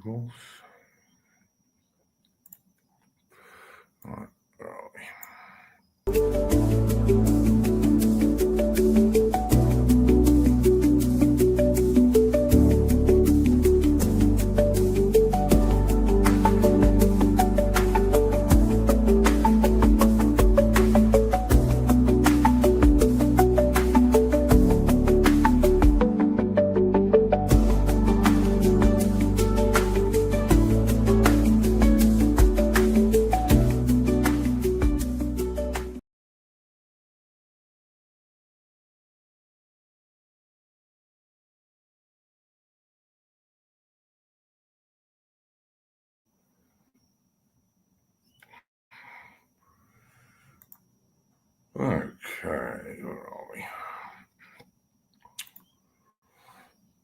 course. Right, where are we? Okay, where are we?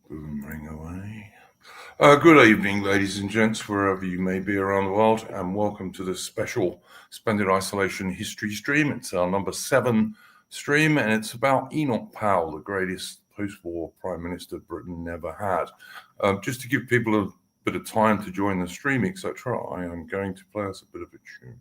Boom, ring away. Good evening, ladies and gents, wherever you may be around the world, and welcome to this special Splendid Isolation History stream. It's our number 7 stream, and it's about Enoch Powell, the greatest post-war Prime Minister Britain never had. Just to give people a bit of time to join the stream, etc., I am going to play us a bit of a tune.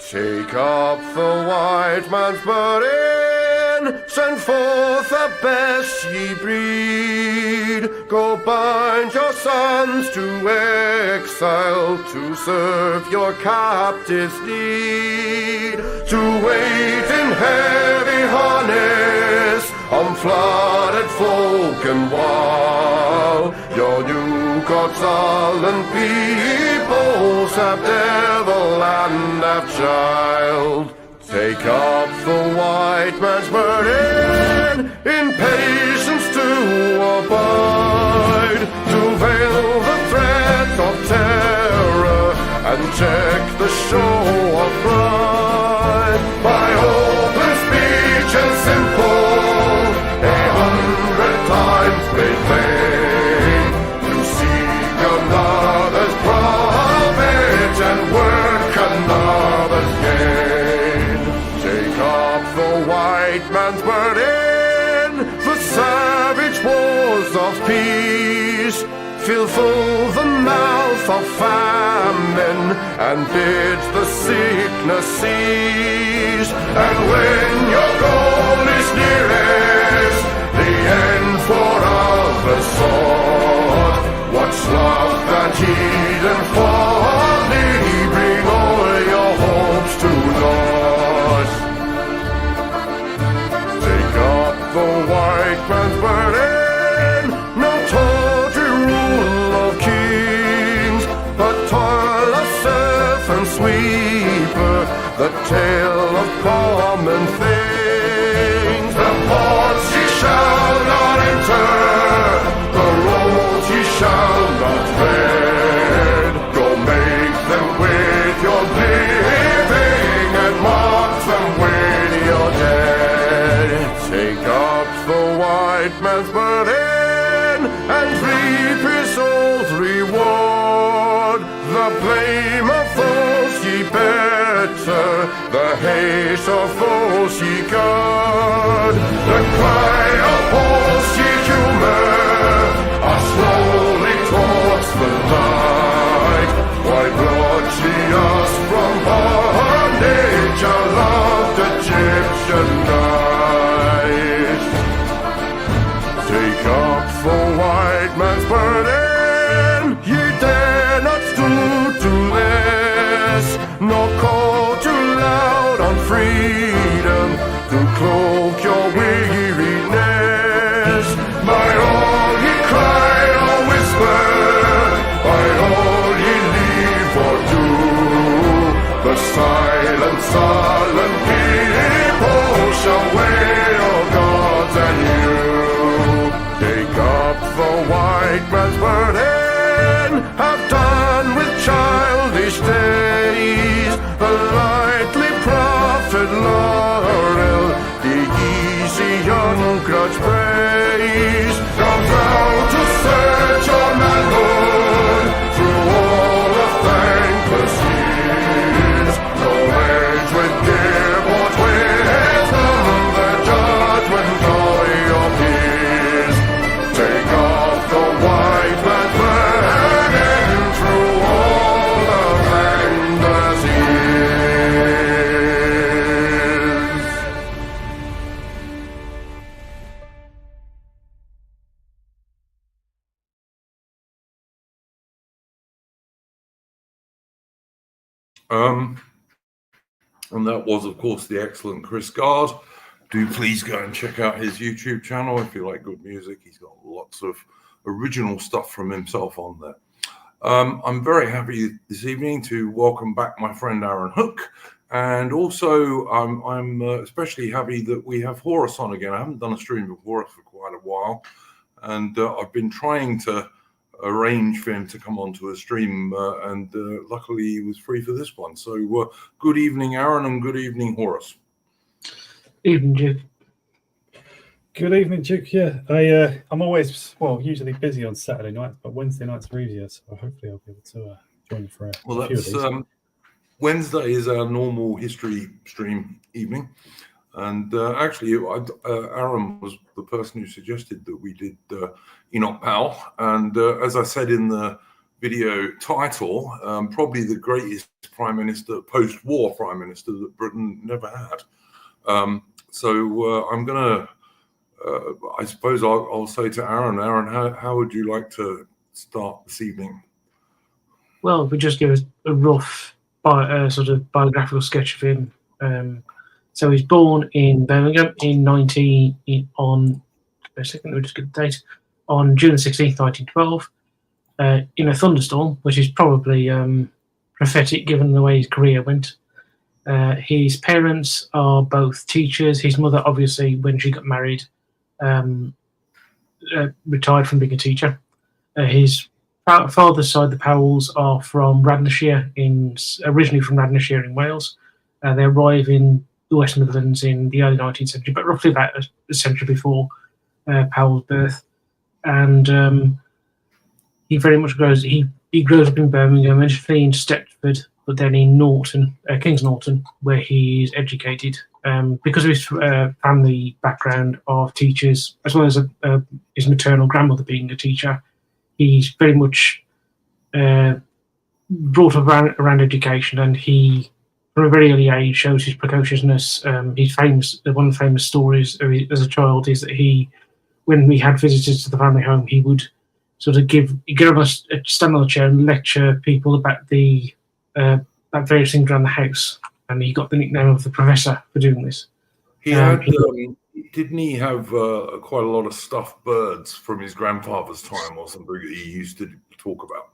Take up the white man's burden, send forth the best ye breed. Go bind your sons to exile, to serve your captives' need. To wait in heavy harness on flooded folk and wild. Your new God's sullen peoples have devil and have child. Take up the white man's burden, in patience to abide, to veil the threat of terror and check the show of pride. By open speech and simple, 100 times made plain, to seek another's profit and work another's gain. Take up the white man's burden, the savage wars of peace. Fill full the mouth of famine and bid the sickness cease. And when your goal is nearest, the end for others sought, what's love and heed and folly, bring all your hopes to naught. Take up the white man's burden, no tawdry rule of kings, but toil of serf and sweeper, the tale of common things. The ports ye shall not enter, the roads ye shall not tread. Go make them with your living and mark them with your dead. Take up the white man's burden and reap his old reward. The blame of those ye better, the hate of those ye guard. The cry of those ye humor are slowly towards the light. Why brought ye us from bondage, a loved Egyptian night? Take up the white man's burden, ye dare not stoop to less, nor call too loud on freedom to cloak your weariness. By all ye cry or whisper, by all ye leave or do, the silent, sullen people shall weigh your gods and you. Take up the white man's burden, have done with childish days, the lightly profit laurel, the easy ungrudged praise. Come thou to search your manhood through all of thankless years. No age with give or wisdom, the judgment of your peers. Take off the And that was, of course, the excellent Chris Gard. Do please go and check out his YouTube channel if you like good music. He's got lots of original stuff from himself on there. I'm very happy this evening to welcome back my friend Aaron Hook. And also, I'm especially happy that we have Horace on again. I haven't done a stream with Horace for quite a while. And I've been trying to arrange for him to come onto a stream, and luckily he was free for this one. So good evening, Aaron, and good evening, Horace. Evening, Duke. Good evening, Duke. Yeah, I'm always, usually busy on Saturday nights, but Wednesday nights are easier, so hopefully I'll be able to join for a few of these. Wednesday is our normal history stream evening. And actually, Aaron was the person who suggested that we did Enoch Powell. And as I said in the video title, probably the greatest prime minister, post-war prime minister that Britain never had. So I'm going to, I suppose I'll say to Aaron, how would you like to start this evening? Well, we just give a rough sort of biographical sketch of him. So he's born in Birmingham on June 16th, 1912, in a thunderstorm, which is probably prophetic given the way his career went. His parents are both teachers. His mother, obviously, when she got married, retired from being a teacher. His father's side, the Powells, are from Radnorshire, originally from Radnorshire in Wales. They arrive in the West Midlands in the early 19th century, but roughly about a century before Powell's birth. And he very much grows. He grows up in Birmingham, initially in Stepford, but then in Kings Norton, where he is educated. Because of his family background of teachers, as well as his maternal grandmother being a teacher, he's very much brought up around education, and he, from a very early age, shows his precociousness. He's famous. One of the famous stories as a child is that when we had visitors to the family home, he would sort of stand on a chair and lecture people about about various things around the house, and he got the nickname of the Professor for doing this. Didn't he have quite a lot of stuffed birds from his grandfather's time or something that he used to talk about?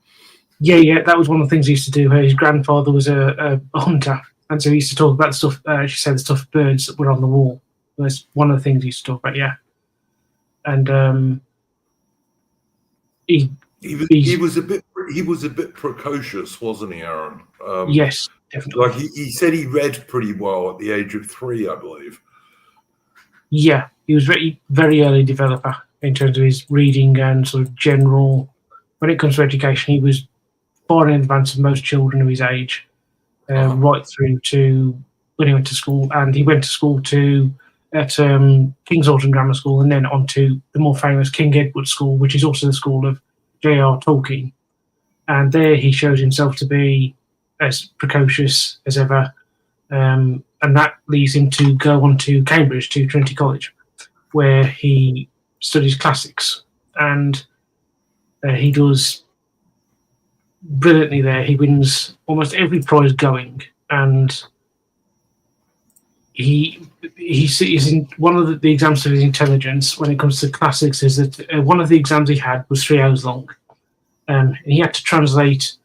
Yeah, that was one of the things he used to do. His grandfather was a hunter, and so he used to talk about the stuff. She said the stuffed birds that were on the wall. That's one of the things he used to talk about. Yeah, and he was a bit precocious, wasn't he, Aaron? Yes, definitely. Like he said, he read pretty well at the age of 3, I believe. Yeah, he was very, very early developer in terms of his reading and sort of general. When it comes to education, he was far in advance of most children of his age, right through to when he went to school. And he went to school at King's Norton Grammar School, and then on to the more famous King Edward School, which is also the school of J.R. Tolkien. And there he shows himself to be as precocious as ever. And that leads him to go on to Cambridge, to Trinity College, where he studies classics. And he does brilliantly there. He wins almost every prize going. And he is in one of the exams of his intelligence when it comes to classics is that one of the exams he had was 3 hours long. And he had to translate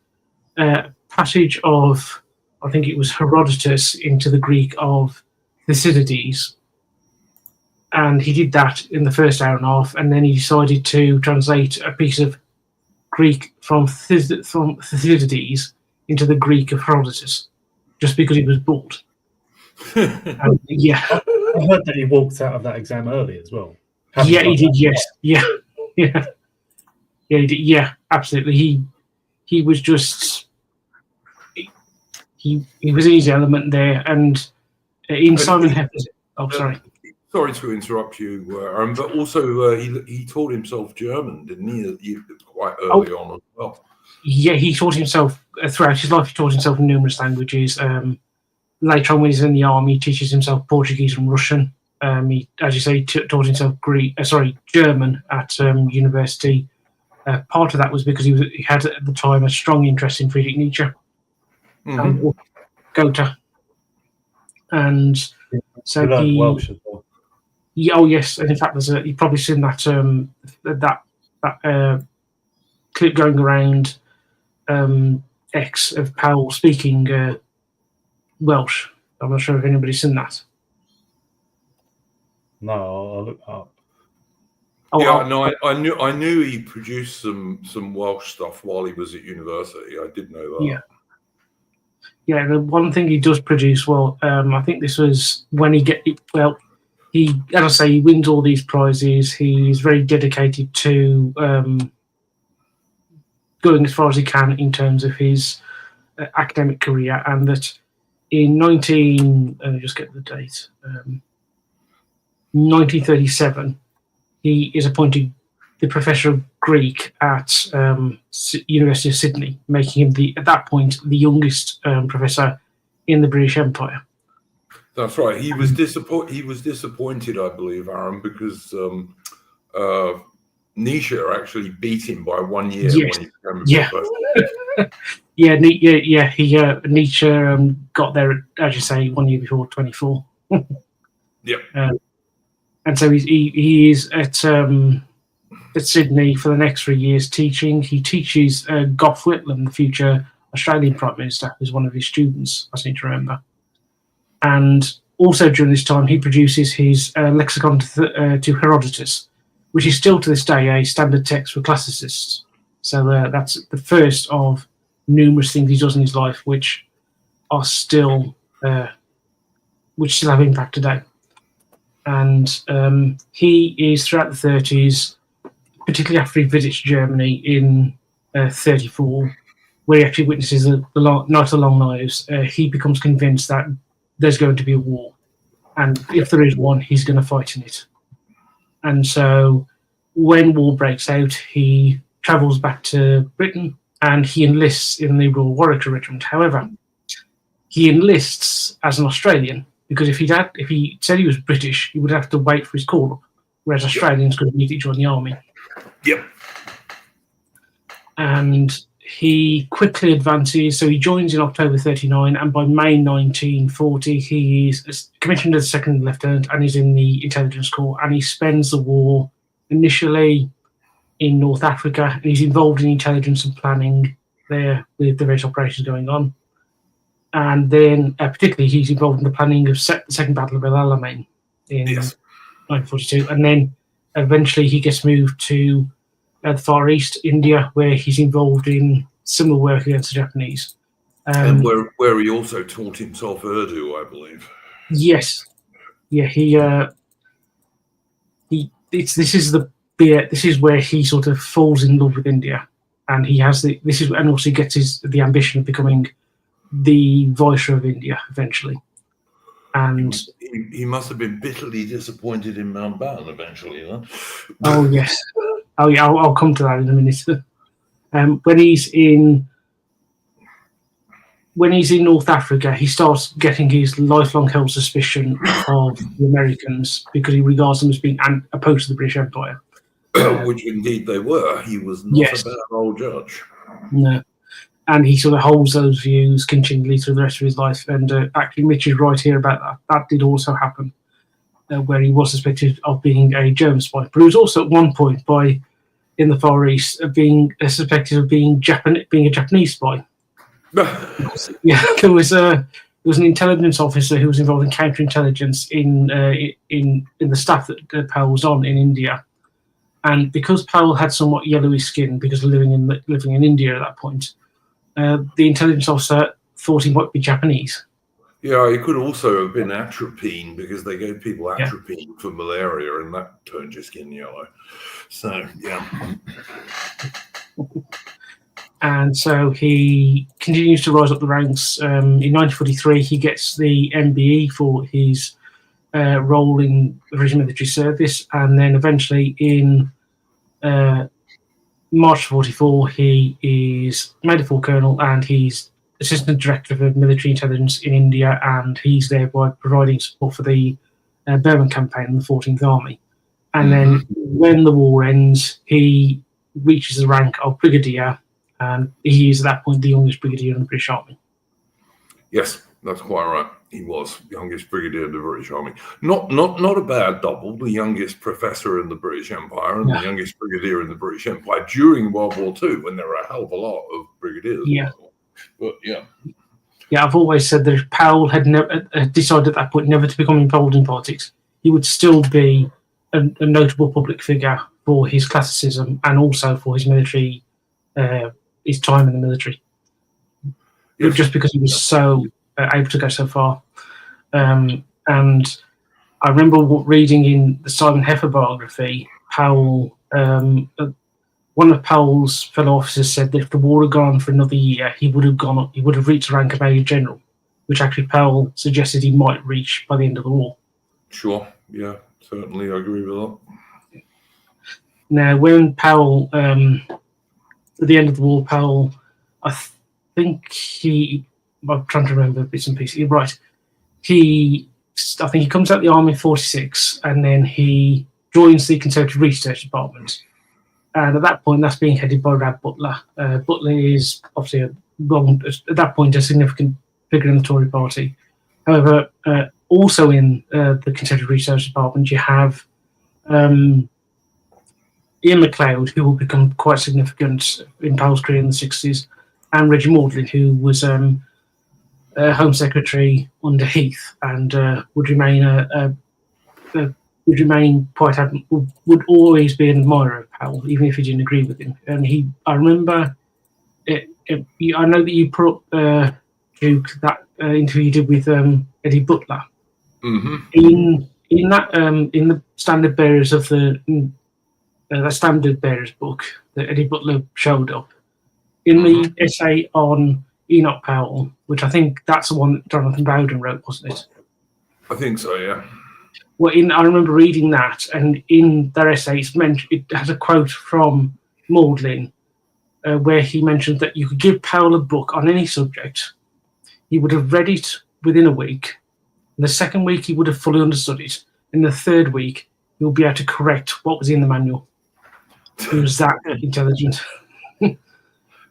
a passage of, I think it was Herodotus, into the Greek of Thucydides. And he did that in the first hour and a half, and then he decided to translate a piece of Greek from Thucydides into the Greek of Herodotus, just because he was bored. Yeah. I heard that he walked out of that exam early as well. Yeah, he did, yes. Yeah, he did. Yeah, absolutely. He was just... He was in his element there, and in Simon Heffer's... Oh, sorry. Sorry to interrupt you, Aaron, but also he taught himself German, didn't he? Quite early on as well. Yeah, he taught himself, throughout his life, he taught himself numerous languages. Later on, when he's in the army, he teaches himself Portuguese and Russian. He, as you say, taught himself German at university. Part of that was because he had at the time a strong interest in Friedrich Nietzsche. Mm-hmm. Gotha. And so We learned he, Welsh as well. yeah, oh yes, and in fact, you've probably seen that clip going around X of Powell speaking Welsh. I'm not sure if anybody's seen that. No, I'll look that up. Oh, Yeah, no, I knew he produced some Welsh stuff while he was at university. I did know that. Yeah. Yeah, the one thing he does produce well, I think this was when he as I say, he wins all these prizes. He's very dedicated to going as far as he can in terms of his academic career, and that in let me just get the date, 1937, he is appointed the professor of Greek at University of Sydney, making him at that point the youngest professor in the British Empire. That's right. He was disappointed, I believe, Aaron, because Nietzsche actually beat him by 1 year Yes. when he became a Yeah. professor. Nietzsche got there, as you say, 1 year before 24. Yep. And so he is at Sydney for the next 3 years teaching. He teaches Gough Whitlam, the future Australian Prime Minister, who's one of his students, I seem to remember. And also during this time, he produces his Lexicon to Herodotus, which is still to this day a standard text for classicists. So that's the first of numerous things he does in his life, which are still have impact today. And he is throughout the 30s, particularly after he visits Germany in 34, where he actually witnesses the Night of the Long Knives. He becomes convinced that there's going to be a war, and if there is one, he's going to fight in it. And so when war breaks out, he travels back to Britain and he enlists in the Royal Warwickshire Regiment. However, he enlists as an Australian, because if he said he was British, he would have to wait for his call up, whereas Australians could immediately join the army. Yep. And he quickly advances, so he joins in October 39, and by May 1940 he is commissioned as second lieutenant and is in the intelligence corps, and he spends the war initially in North Africa, and he's involved in intelligence and planning there with the various operations going on. And then particularly he's involved in the planning of the Second Battle of El Alamein in 1942, and then eventually he gets moved to the Far East, India, where he's involved in similar work against the Japanese. And where he also taught himself Urdu, I believe. Yes. Yeah, this is where he sort of falls in love with India, and he has and also he gets the ambition of becoming the Viceroy of India eventually. And he must have been bitterly disappointed in Mountbatten eventually, then. Oh yes. Oh yeah, I'll come to that in a minute. When he's in North Africa, he starts getting his lifelong held suspicion of the Americans because he regards them as being opposed to the British Empire. Which indeed they were. He was not a bad old judge. No. And he sort of holds those views continually through the rest of his life. And actually, Mitch is right here about that. That did also happen, where he was suspected of being a German spy. But he was also at one point in the Far East being suspected of being a Japanese spy. Yeah, there was an intelligence officer who was involved in counterintelligence in the staff that Powell was on in India, and because Powell had somewhat yellowy skin because of living in India at that point, the intelligence officer thought he might be Japanese. Yeah, he could also have been atropine because they gave people atropine for malaria, and that turned your skin yellow. So yeah. And so he continues to rise up the ranks. In 1943, he gets the MBE for his role in the British military service. And then eventually in March 44, he is made a full colonel and he's assistant director of military intelligence in India. And he's there by providing support for the Burma campaign in the 14th Army. And then when the war ends, he reaches the rank of brigadier. And he is at that point the youngest brigadier in the British Army. Yes. That's quite right. He was youngest brigadier of the British Army. Not a bad double. The youngest professor in the British Empire and the youngest brigadier in the British Empire during World War II, when there were a hell of a lot of brigadiers. Yeah. But yeah. Yeah, I've always said that if Powell had decided at that point never to become involved in politics, he would still be a notable public figure for his classicism and also for his military, his time in the military. Yes. Just because he was so able to go so far. And I remember reading in the Simon Heffer biography, Powell, one of Powell's fellow officers said that if the war had gone on for another year, he would have reached the rank of Major General, which actually Powell suggested he might reach by the end of the war. Sure, yeah, certainly I agree with that. Now, when Powell, at the end of the war, Powell, I'm trying to remember bits and pieces. You're right. I think he comes out of the army in 46, and then he joins the Conservative Research Department. And at that point, that's being headed by Rab Butler. Butler is obviously at that point a significant figure in the Tory party. However, also in the Conservative Research Department, you have Ian MacLeod, who will become quite significant in Powell's career in the 60s, and Reggie Maudlin, who was Home Secretary under Heath and would always be an admirer of Powell, even if he didn't agree with him. And I remember, I know that you put Duke, that interview you did with Eddie Butler. Mm-hmm. In the Standard Bearers of the Standard Bearers book that Eddie Butler showed up in the essay on Enoch Powell, which I think that's the one that Jonathan Bowden wrote, wasn't it? I think so, yeah. Well, I remember reading that, and in their essay, it has a quote from Maudlin where he mentioned that you could give Powell a book on any subject. He would have read it within a week. In the second week, he would have fully understood it. In the third week, he would be able to correct what was in the manual. He was that intelligent.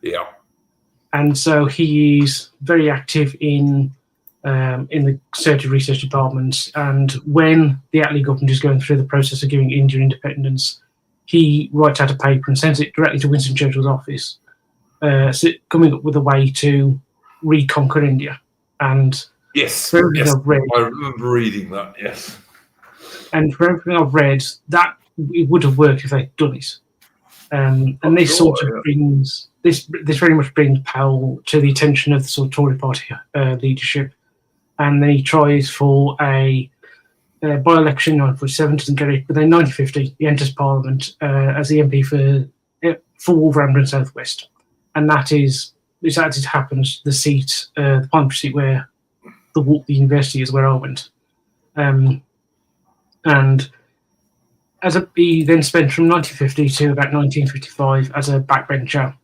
Yeah. And so he is very active in the Conservative Research Department. And when the Attlee government is going through the process of giving India independence, he writes out a paper and sends it directly to Winston Churchill's office, coming up with a way to reconquer India. And yes, for everything I've read, I remember reading that. Yes, and for everything I've read, that it would have worked if they'd done it. And this sort of brings this very much brings Powell to the attention of the sort of Tory party leadership, and then he tries for a by-election in 1947, doesn't get it, but then in 1950 he enters Parliament as the MP for Wolverhampton South West, and that is, as it happens, the seat, the parliamentary seat where the university is, where I went, and he then spent from 1950 to about 1955 as a backbencher,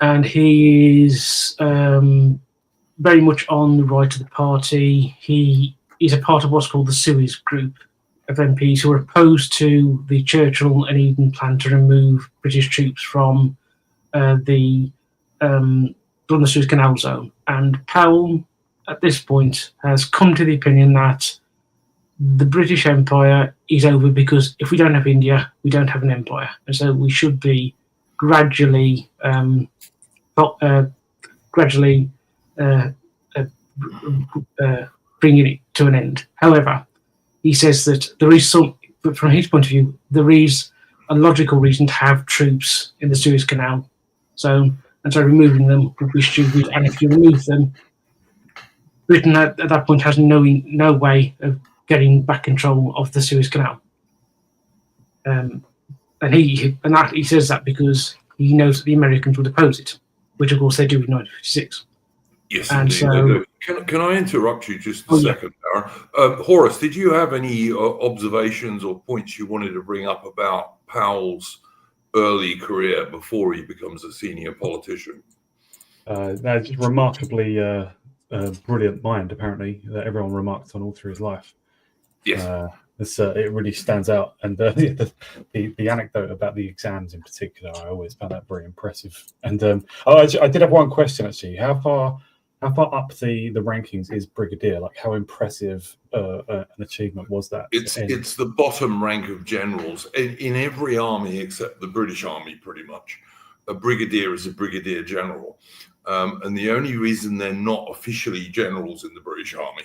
and he is very much on the right of the party. He is a part of what's called the Suez Group of MPs who are opposed to the Churchill and Eden plan to remove British troops from the Suez Canal zone. And Powell, at this point, has come to the opinion that the British Empire is over because if we don't have India, we don't have an empire. And so we should be gradually bringing it to an end. However, he says that there is from his point of view, there is a logical reason to have troops in the Suez Canal. So removing them would be stupid. And if you remove them, Britain at that point has no way of getting back control of the Suez Canal. And he says that because he knows that the Americans would oppose it, which of course they do in 1956. Yes, and indeed. Can I interrupt you just a second, Darren? Horace, did you have any observations or points you wanted to bring up about Powell's early career before he becomes a senior politician? No, just remarkably brilliant mind, apparently, that everyone remarked on all through his life. Yes. It really stands out. And the anecdote about the exams in particular, I always found that very impressive. And I did have one question, actually. How far How far up the rankings is brigadier? Like, how impressive an achievement was that? It's the bottom rank of generals in every army except the British Army, pretty much. A brigadier is a brigadier general, and the only reason they're not officially generals in the British Army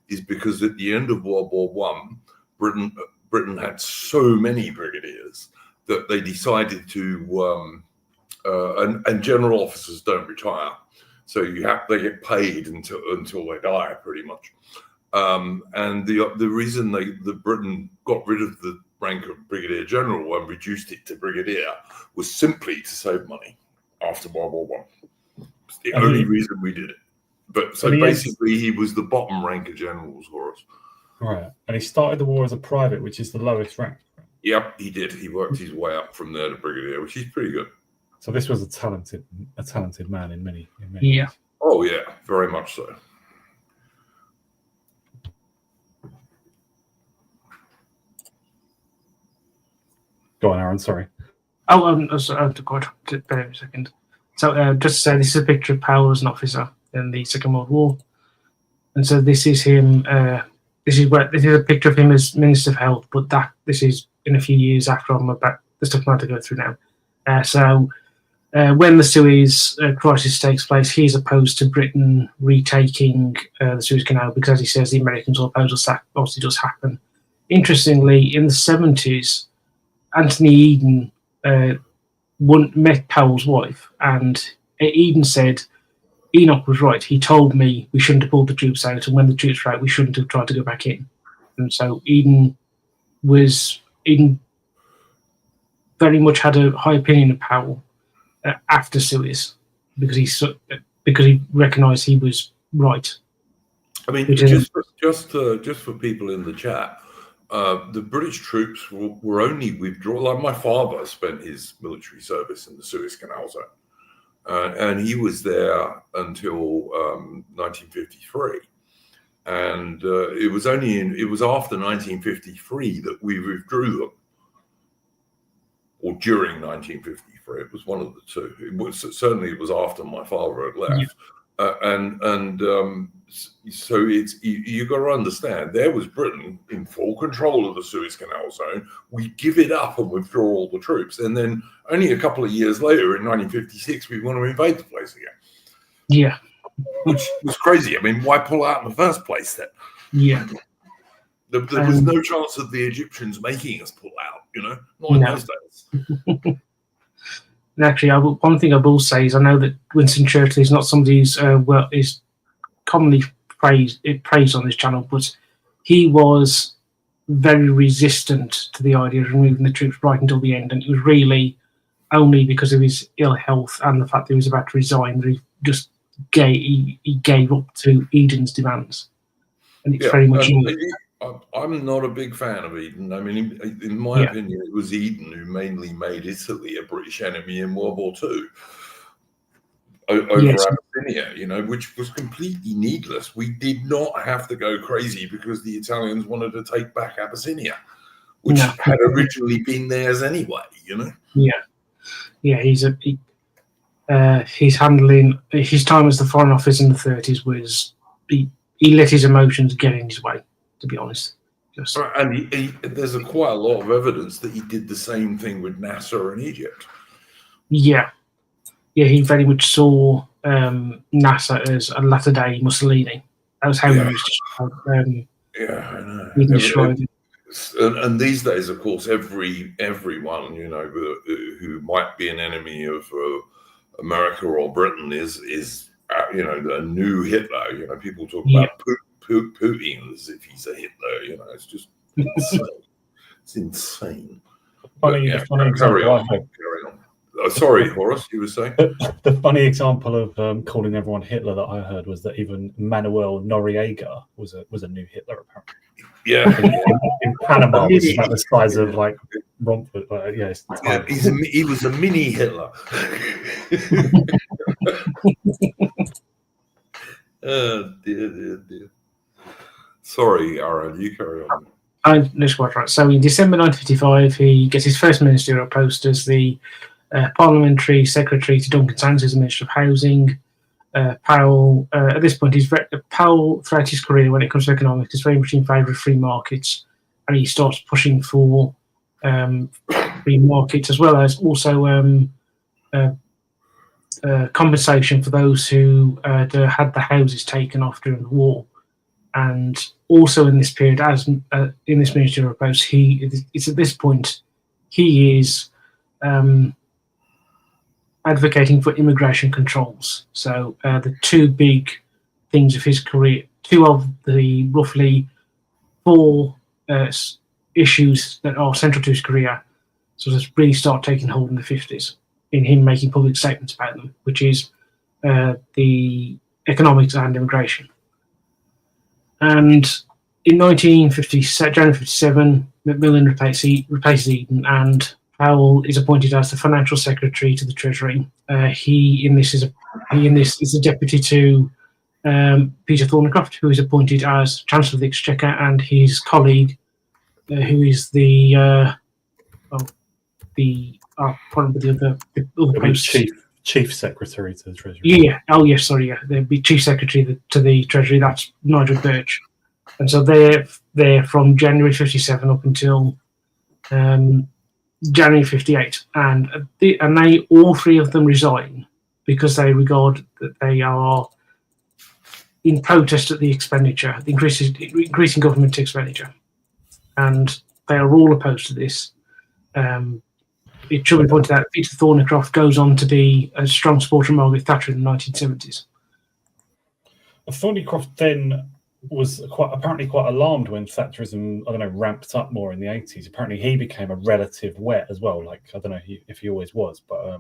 is because at the end of World War One, Britain had so many brigadiers that they decided to, and general officers don't retire, so they get paid until they die, pretty much. And the reason the Britain got rid of the rank of brigadier general and reduced it to brigadier was simply to save money after World War One. It's the only reason we did it. But so basically, he was the bottom rank of generals, Horace. Right, and he started the war as a private, which is the lowest rank. Yep, he did. He worked his way up from there to brigadier, which is pretty good. So this was a talented man in many Yeah. ways. Oh yeah, very much so. Go on, Aaron. Sorry. Oh, God, bear a second. So, just to say, this is a picture of Powell as an officer in the Second World War, and so this is him. This is a picture of him as Minister of Health, but this is in a few years after I'm about the stuff I'm about to go through now. When the Suez crisis takes place, he's opposed to Britain retaking the Suez Canal because, as he says, the Americans will oppose us. That obviously does happen. Interestingly, in the 70s, Anthony Eden met Powell's wife, and Eden said, Enoch was right. He told me we shouldn't have pulled the troops out, and when the troops were out, we shouldn't have tried to go back in. And so Eden very much had a high opinion of Powell after Suez because he recognised he was right. I mean, just for people in the chat, the British troops were only withdrawn. Like my father spent his military service in the Suez Canal zone. And he was there until 1953, and it was after 1953 that we withdrew them, or during 1953. It was one of the two. It was after my father had left, so you got to understand, there was Britain in full control of the Suez Canal zone. We give it up and withdraw all the troops, and then only a couple of years later, in 1956, we want to invade the place again. Yeah, which was crazy. I mean, why pull out in the first place then? Yeah, there was no chance of the Egyptians making us pull out. Not in those days. Actually, one thing I will say is I know that Winston Churchill is not somebody who's is commonly praised on this channel, but he was very resistant to the idea of removing the troops right until the end, and it was really only because of his ill health and the fact that he was about to resign that he just gave up to Eden's demands, and it's very much. I'm not a big fan of Eden. I mean, in my opinion, it was Eden who mainly made Italy a British enemy in World War II. Over Abyssinia, which was completely needless. We did not have to go crazy because the Italians wanted to take back Abyssinia, which had originally been theirs anyway. He's handling his time as the Foreign Office in the 30s was he let his emotions get in his way. To be honest, and there's quite a lot of evidence that he did the same thing with Nasser in Egypt. Yeah, he very much saw Nasser as a latter-day Mussolini. That was how he was described. I know. He described it. And these days, of course, everyone who might be an enemy of America or Britain is a new Hitler. People talk about Putin as if he's a Hitler. It's just insane. It's insane. Funny carry on. Sorry, Horace, you were saying? The funny example of calling everyone Hitler that I heard was that even Manuel Noriega was a new Hitler, apparently. Yeah. In Panama, which is about the size of like Romford. He was a mini Hitler. Oh, dear. Sorry, Aaron, you carry on. That's quite right. So in December 1955, he gets his first ministerial post as the Parliamentary Secretary to Duncan Sandys as Minister of Housing. Powell, at this point, Powell, throughout his career, when it comes to economics, is very much in favour of free markets, and he starts pushing for free markets, as well as also compensation for those who had the houses taken off during the war. And also in this period, as in this ministerial post, it's at this point he is advocating for immigration controls. So the two big things of his career, two of the roughly four issues that are central to his career, sort of really start taking hold in the 50s, in him making public statements about them, which is the economics and immigration. And in January 57, Macmillan replaces Eden, and Powell is appointed as the financial secretary to the Treasury. He in this is a deputy to Peter Thornycroft, who is appointed as Chancellor of the Exchequer, and his colleague, who is the other posts. Chief Secretary to the Treasury. Yeah. Oh, yes. Sorry. Yeah. They'd be Chief Secretary to the Treasury. That's Nigel Birch. And so they're from January 57 up until January 58, and they all three of them resign because they regard that they are in protest at the expenditure, the increasing government expenditure, and they are all opposed to this. It should be pointed out Peter Thornycroft goes on to be a strong supporter of Margaret Thatcher in the 1970s. Thornycroft then was apparently quite alarmed when Thatcherism, ramped up more in the 80s. Apparently he became a relative wet as well. Like, I don't know if he always was, but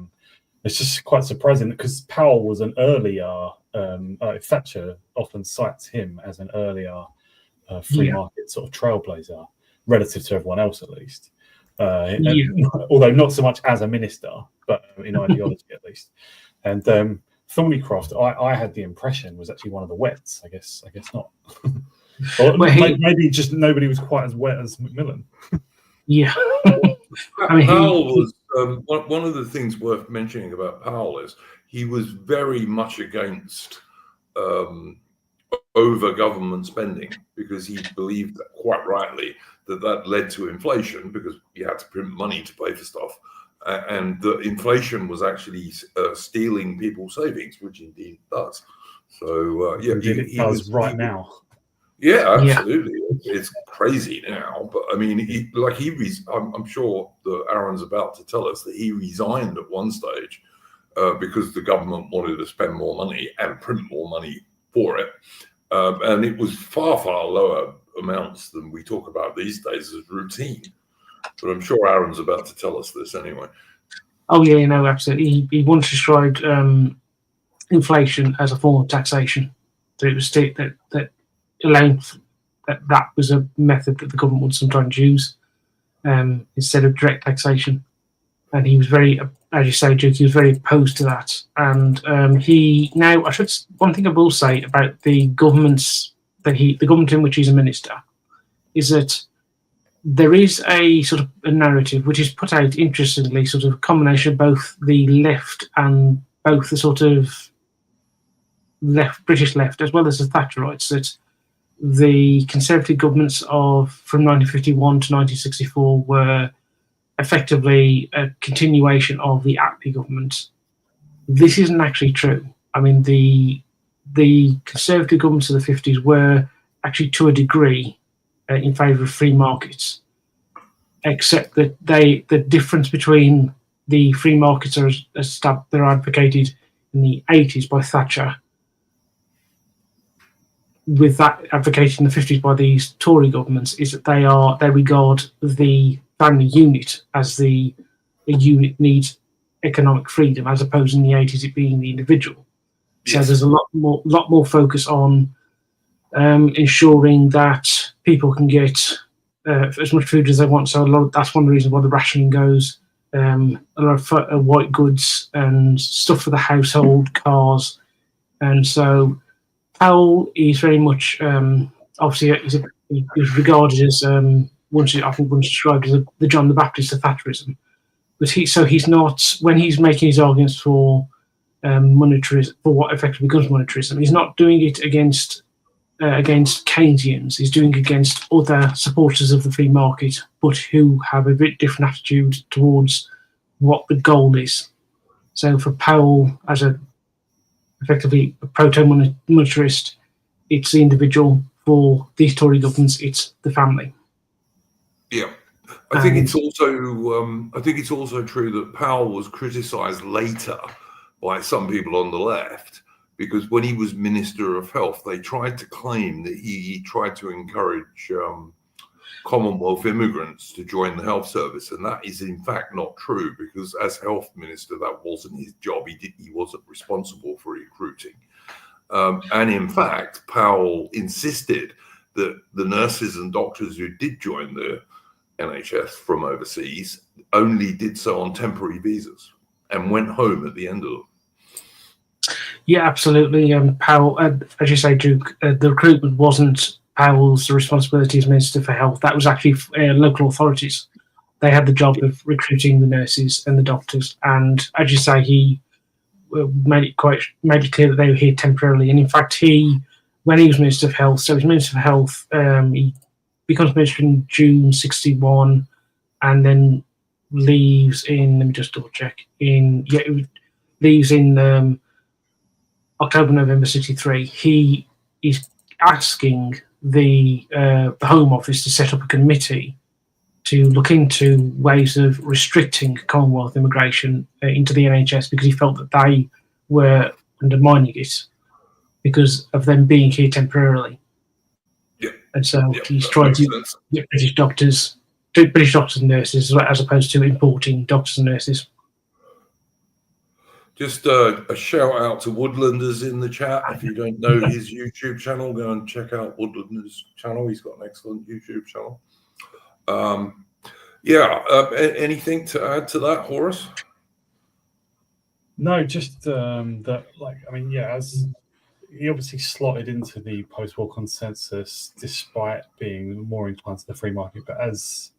it's just quite surprising because Powell was an earlier, Thatcher often cites him as an earlier free market sort of trailblazer relative to everyone else, at least. Although not so much as a minister, but in ideology at least. And Thornycroft, I had the impression, was actually one of the wets. I guess not. Or maybe just nobody was quite as wet as Macmillan. Yeah. Powell was one of the things worth mentioning about Powell is he was very much against over government spending because he believed that, quite rightly, that led to inflation because you had to print money to pay for stuff. And the inflation was actually stealing people's savings, which indeed it does. So, he does right now. Yeah, absolutely. Yeah. It's crazy now. But I mean, I'm sure that Aaron's about to tell us that he resigned at one stage because the government wanted to spend more money and print more money for it. And it was far, far lower amounts than we talk about these days as routine. But I'm sure Aaron's about to tell us this anyway. Oh, yeah, no, absolutely. He once described inflation as a form of taxation. So it was that allowing that was a method that the government would sometimes use instead of direct taxation. And he was very, as you say, Duke, he was very opposed to that. And one thing I will say about the government in which he's a minister is that there is a sort of a narrative which is put out interestingly, sort of a combination of both the left and both the sort of British left as well as the Thatcherites, that the Conservative governments from 1951 to 1964 were effectively a continuation of the Attlee government. This isn't actually true. I mean, the Conservative governments of the 50s were actually, to a degree, in favour of free markets, except that the difference between the free markets that are advocated in the 80s by Thatcher with that advocated in the 50s by these Tory governments is that they regard the family unit as the unit needs economic freedom, as opposed in the 80s it being the individual. Yes. So there's a lot more focus on ensuring that people can get as much food as they want. So that's one of the reasons why the rationing goes. A lot of white goods and stuff for the household, cars, and so Powell is very much obviously he's regarded as once described as the John the Baptist of Thatcherism, but he's not, when he's making his arguments for monetarism, for what effectively becomes monetarism. He's not doing it against Keynesians. He's doing it against other supporters of the free market, but who have a bit different attitude towards what the goal is. So for Powell, as effectively a proto-monetarist, it's the individual. For these Tory governments, it's the family. Yeah, I think it's also true that Powell was criticised later by some people on the left, because when he was Minister of Health, they tried to claim that he tried to encourage Commonwealth immigrants to join the health service, and that is in fact not true, because as health minister, that wasn't his job. He wasn't responsible for recruiting. And in fact, Powell insisted that the nurses and doctors who did join the NHS from overseas only did so on temporary visas and went home at the end of them. Yeah, absolutely. Powell, as you say, Duke, the recruitment wasn't Powell's responsibility as Minister for Health. That was actually local authorities. They had the job of recruiting the nurses and the doctors. And as you say, he made it clear that they were here temporarily. And in fact, when he was Minister of Health, so he was Minister for Health, he becomes Minister in June 61 and then leaves in, let me just double check, leaves in October, November 63. He is asking the Home Office to set up a committee to look into ways of restricting Commonwealth immigration into the NHS, because he felt that they were undermining it because of them being here temporarily. Yeah. And so he's trying to get British doctors and nurses, as opposed to importing doctors and nurses. Just a shout out to Woodlanders in the chat. If you don't know his YouTube channel, go and check out Woodlanders' channel. He's got an excellent YouTube channel. Anything to add to that, Horace? No, just that, as he obviously slotted into the post-war consensus despite being more inclined to the free market. But as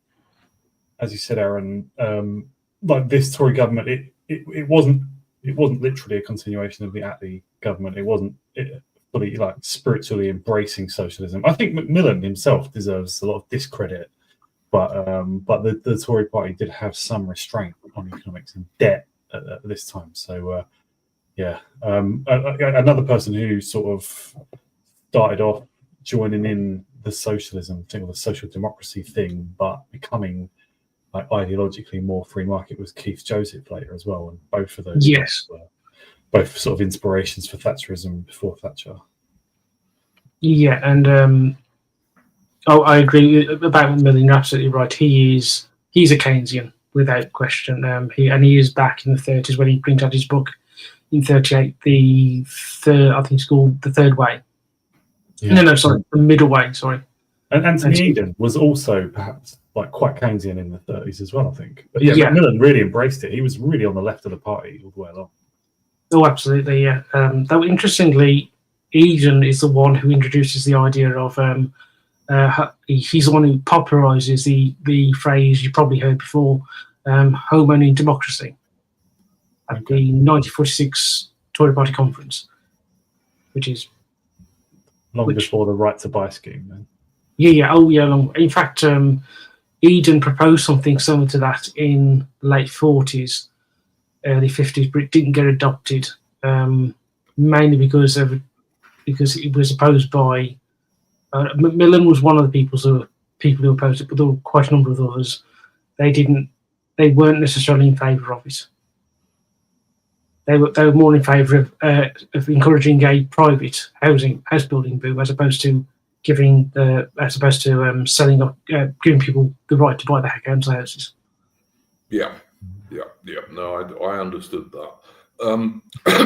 you said, Aaron, this Tory government, it wasn't literally a continuation of the Attlee government. It wasn't fully spiritually embracing socialism. I think Macmillan himself deserves a lot of discredit. But the Tory party did have some restraint on economics and debt at this time. So, another person who sort of started off joining in the socialism thing, or the social democracy thing, but becoming ideologically more free market, was Keith Joseph later as well. And both of those were both sort of inspirations for Thatcherism before Thatcher. Yeah, and I agree about Macmillan. You're absolutely right. He's a Keynesian without question. He is back in the 30s when he brings out his book in 38. The third, it's called The Third Way. Yeah. The Middle Way. Sorry. And Anthony Eden was also perhaps quite Keynesian in the 30s as well, I think. But Macmillan really embraced it. He was really on the left of the party all the way along. Oh, absolutely. Yeah. Though interestingly, Eden is the one who introduces the idea of. He's the one who popularizes the phrase you probably heard before, home owning democracy, at the 1946 Tory Party conference, which is before the right to buy scheme. Then. Long. In fact, Eden proposed something similar to that in the late 40s, early 50s, but it didn't get adopted, mainly because it was opposed by. Macmillan was one of the people who opposed it, but there were quite a number of others. They weren't necessarily in favour of it. They were more in favour of encouraging a private house building boom, as opposed to giving selling up, giving people the right to buy the council houses. Yeah. No, I understood that.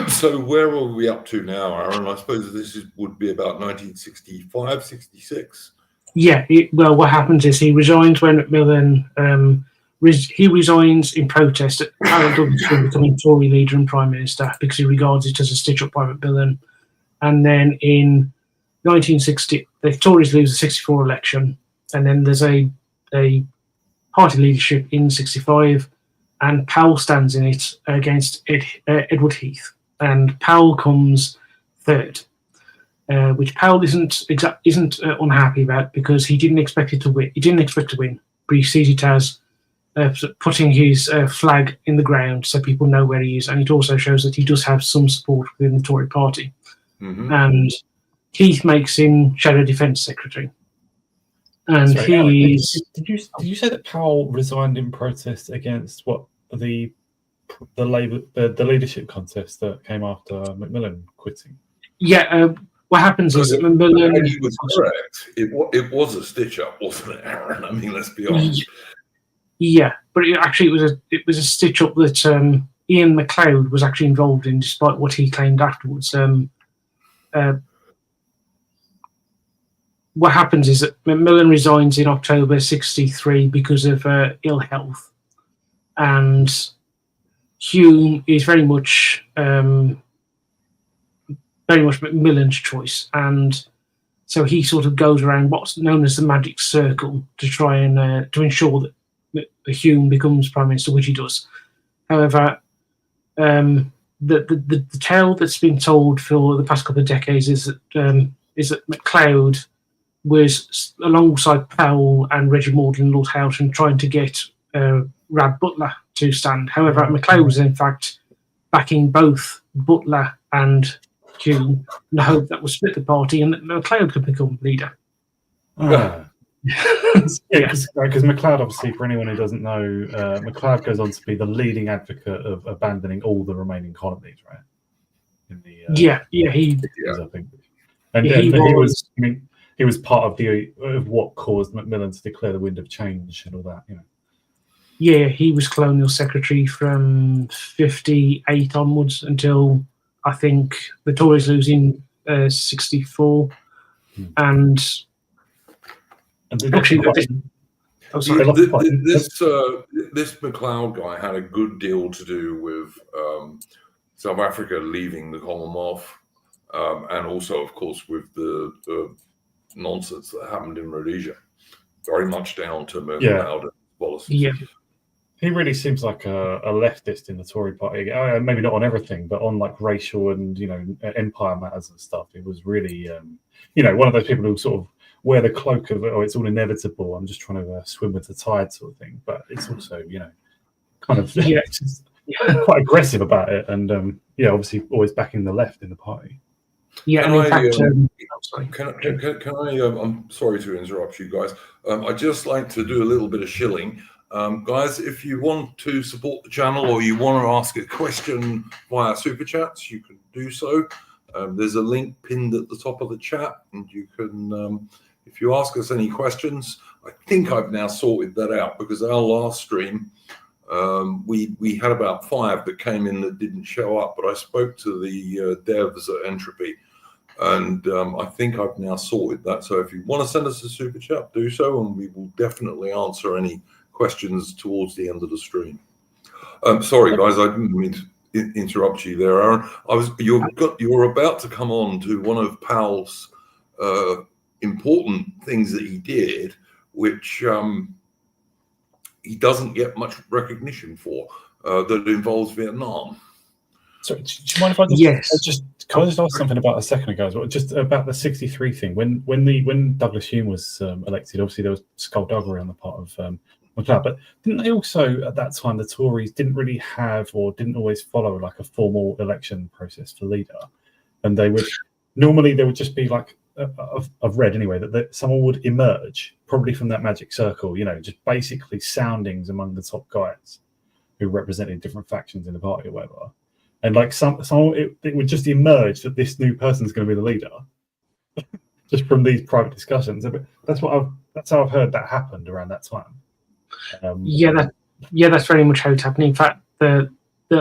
So where are we up to now, Aaron? I suppose this would be about 1965, 66. Yeah. What happens is he resigns when Macmillan. He resigns in protest at Harold Douglas becoming Tory leader and Prime Minister, because he regards it as a stitch-up by Macmillan. And then in 1960, the Tories lose the 64 election, and then there's a party leadership in 65, and Powell stands in it against Edward Heath. and Powell comes third, which Powell isn't unhappy about because he didn't expect it to win. He didn't expect to win, but he sees it as putting his flag in the ground so people know where he is, and it also shows that he does have some support within the Tory party. Mm-hmm. And Heath makes him Shadow Defence Secretary. And Sorry, he is. Did you say that Powell resigned in protest against what the leadership contest that came after Macmillan quitting? Yeah. What happens is that Macmillan. He was correct. It was a stitch up, wasn't it, Aaron? I mean, let's be honest. Yeah, but it was a stitch up that Ian MacLeod was actually involved in, despite what he claimed afterwards. What happens is that Macmillan resigns in October '63 because of ill health, and Hume is very much Macmillan's choice, and so he sort of goes around what's known as the magic circle to try and to ensure that Hume becomes Prime Minister, which he does. However, the tale that's been told for the past couple of decades is that MacLeod was alongside Powell and Reggie Morgan and Lord Houghton trying to get Rab Butler to stand. However, MacLeod was in fact backing both Butler and Hume in the hope that would split the party and that MacLeod could become leader. Because MacLeod, obviously, for anyone who doesn't know, MacLeod goes on to be the leading advocate of abandoning all the remaining colonies, right? In the I think, and he was part of what caused Macmillan to declare the wind of change and all that, you know. Yeah, he was colonial secretary from '58 onwards until I think the Tories lose in '64, and actually, this MacLeod guy had a good deal to do with South Africa leaving the Commonwealth, and also, of course, with the nonsense that happened in Rhodesia. Very much down to MacLeod policies. Yeah. He really seems like a leftist in the Tory party. Maybe not on everything, but on like racial and empire matters and stuff. It was really one of those people who sort of wear the cloak of it's all inevitable. I'm just trying to swim with the tide sort of thing. But it's also kind of quite aggressive about it, and obviously always backing the left in the party. Yeah, and in fact, can I? I'm sorry to interrupt you guys. I'd just like to do a little bit of shilling. Guys, if you want to support the channel or you want to ask a question via Super Chats, you can do so. There's a link pinned at the top of the chat, and you can, if you ask us any questions, I think I've now sorted that out because our last stream, we had about 5 that came in that didn't show up, but I spoke to the devs at Entropy, and I think I've now sorted that. So if you want to send us a Super Chat, do so, and we will definitely answer any questions towards the end of the stream. Sorry, guys, I didn't mean to interrupt you there, Aaron. You're about to come on to one of Powell's important things that he did, which he doesn't get much recognition for, that involves Vietnam. So, do you mind if I just ask something about a second ago as well? Just about the '63 thing. When Douglas Hume was elected, obviously there was skullduggery on the part of MacLeod, but didn't they also at that time the Tories didn't really have or didn't always follow like a formal election process for leader, and they would just be like I've read anyway that someone would emerge probably from that magic circle, just basically soundings among the top guys who represented different factions in the party or whatever, and like it would just emerge that this new person's going to be the leader just from these private discussions. That's how I've heard that happened around that time. That's very much how it's happening. In fact, the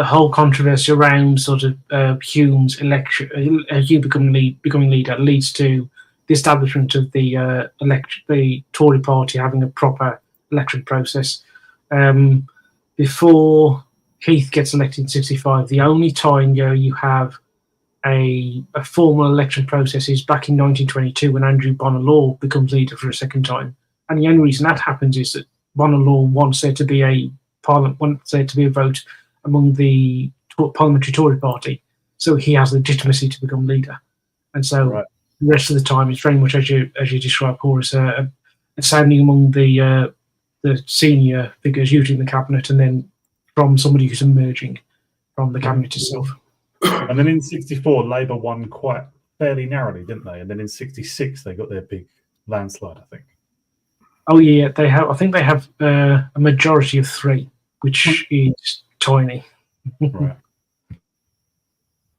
whole controversy around sort of Hume's election, Hume becoming leader, leads to the establishment of the Tory party having a proper election process. Before Heath gets elected in '65, the only time you have a formal election process is back in 1922 when Andrew Bonar Law becomes leader for a second time, and the only reason that happens is that Bonar Law wants there to be a vote among the parliamentary Tory party so he has legitimacy to become leader. And so Right. the rest of the time, it's very much as you described, Horace, a sounding among the senior figures, usually in the cabinet, and then from somebody who's emerging from the cabinet itself. And then in '64, Labour won quite fairly narrowly, didn't they? And then in '66, they got their big landslide, I think. Oh yeah, they have. I think they have a majority of 3, which is tiny. Right.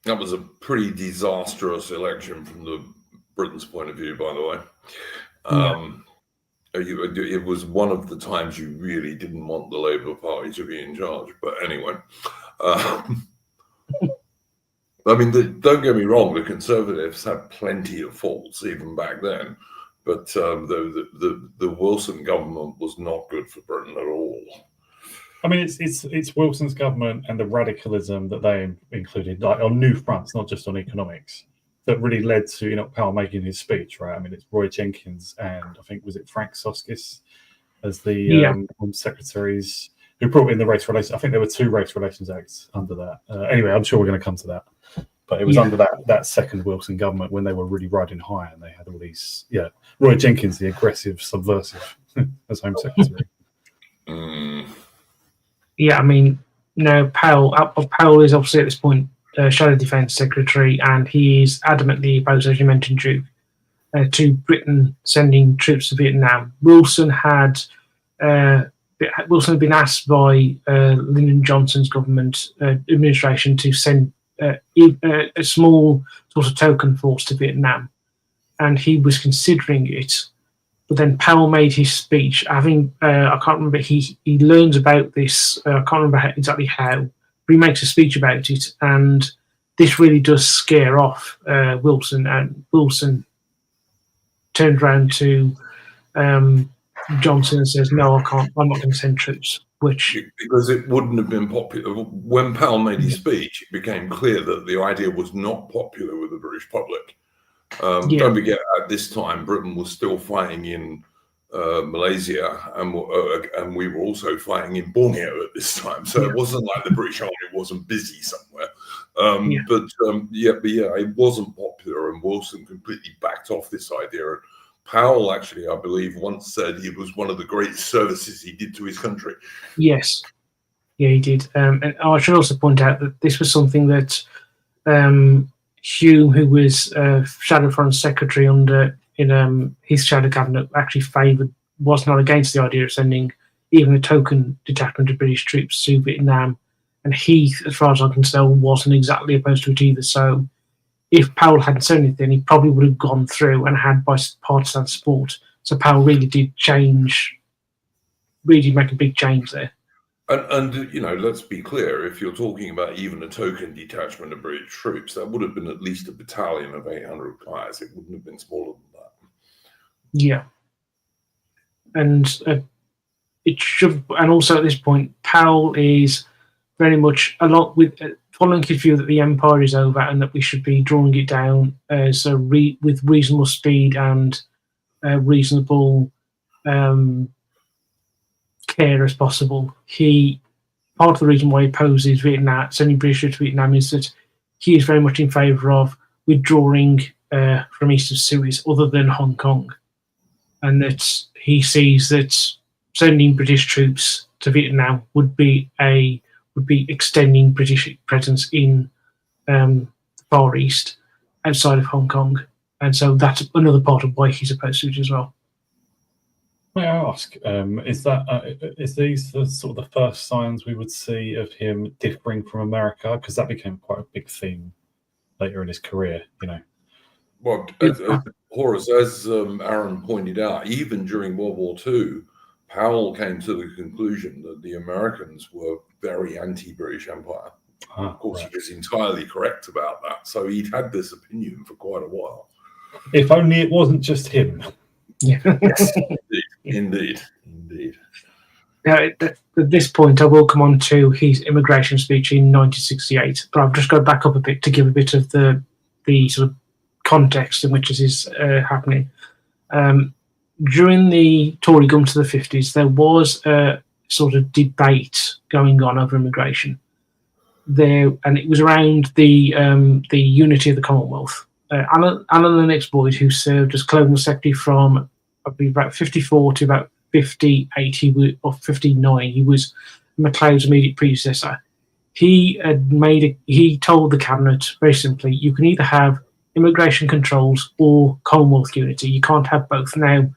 That was a pretty disastrous election from Britain's point of view, by the way. It was one of the times you really didn't want the Labour Party to be in charge. But anyway, I mean, don't get me wrong, the Conservatives had plenty of faults even back then. But the Wilson government was not good for Britain at all. I mean, it's Wilson's government and the radicalism that they included, like on new fronts, not just on economics, that really led to Enoch Powell making his speech, right? I mean, it's Roy Jenkins and I think, was it Frank Soskis as the Home Secretaries who brought in the Race Relations. I think there were 2 Race Relations Acts under that. Anyway, I'm sure we're going to come to that. But it was under that second Wilson government when they were really riding high and they had all these, Roy Jenkins, the aggressive, subversive, as Home Secretary. Yeah, I mean, now Powell is obviously at this point Shadow Defence Secretary, and he is adamantly opposed, as you mentioned, Duke, to Britain sending troops to Vietnam. Wilson had been asked by Lyndon Johnson's government administration to send a small sort of token force to Vietnam, and he was considering it. But then Powell made his speech, having I can't remember, he learns about this, I can't remember exactly how, but he makes a speech about it, and this really does scare off Wilson, and Wilson turned around to Johnson and says, no, I can't, I'm not going to send troops. Because it wouldn't have been popular. When Powell made his speech, it became clear that the idea was not popular with the British public. Don't forget, at this time, Britain was still fighting in Malaysia, and we were also fighting in Borneo at this time. So it wasn't like the British Army wasn't busy somewhere. But it wasn't popular, and Wilson completely backed off this idea. And Powell, actually, I believe, once said it was one of the great services he did to his country. Yes. Yeah, he did. And I should also point out that this was something that Hume, who was Shadow Foreign Secretary in his shadow cabinet, actually favoured, was not against the idea of sending even a token detachment of British troops to Vietnam. And he, as far as I can tell, wasn't exactly opposed to it either. So if Powell hadn't said anything, he probably would have gone through and had bipartisan support. So Powell really did make a big change there. And let's be clear, if you're talking about even a token detachment of British troops, that would have been at least a battalion of 800 guys. It wouldn't have been smaller than that. Yeah. And it should, and also at this point, Powell is very much along with following his view that the empire is over and that we should be drawing it down with reasonable speed and reasonable care as possible. Part of the reason why he opposes Vietnam, sending British troops to Vietnam, is that he is very much in favour of withdrawing from east of Suez, other than Hong Kong, and that he sees that sending British troops to Vietnam would be extending British presence in the Far East, outside of Hong Kong, and so that's another part of why he's opposed to it as well. May I ask, is these the sort of the first signs we would see of him differing from America? Because that became quite a big theme later in his career, Well, Horace, as Aaron pointed out, even during World War II, Powell came to the conclusion that the Americans were very anti-British Empire. Of course, right. He was entirely correct about that. So he'd had this opinion for quite a while. If only it wasn't just him. Yeah. Yes, indeed. Now, at this point, I will come on to his immigration speech in 1968, but I've just got to back up a bit to give a bit of the sort of context in which this is happening. During the Tory government to the 50s, there was a sort of debate going on over immigration. there, and it was around the unity of the Commonwealth. Alan Lennox Boyd, who served as Colonial Secretary from I believe about 54 to about 58 or 59, he was MacLeod's immediate predecessor. He told the cabinet very simply, you can either have immigration controls or Commonwealth unity. You can't have both. Now,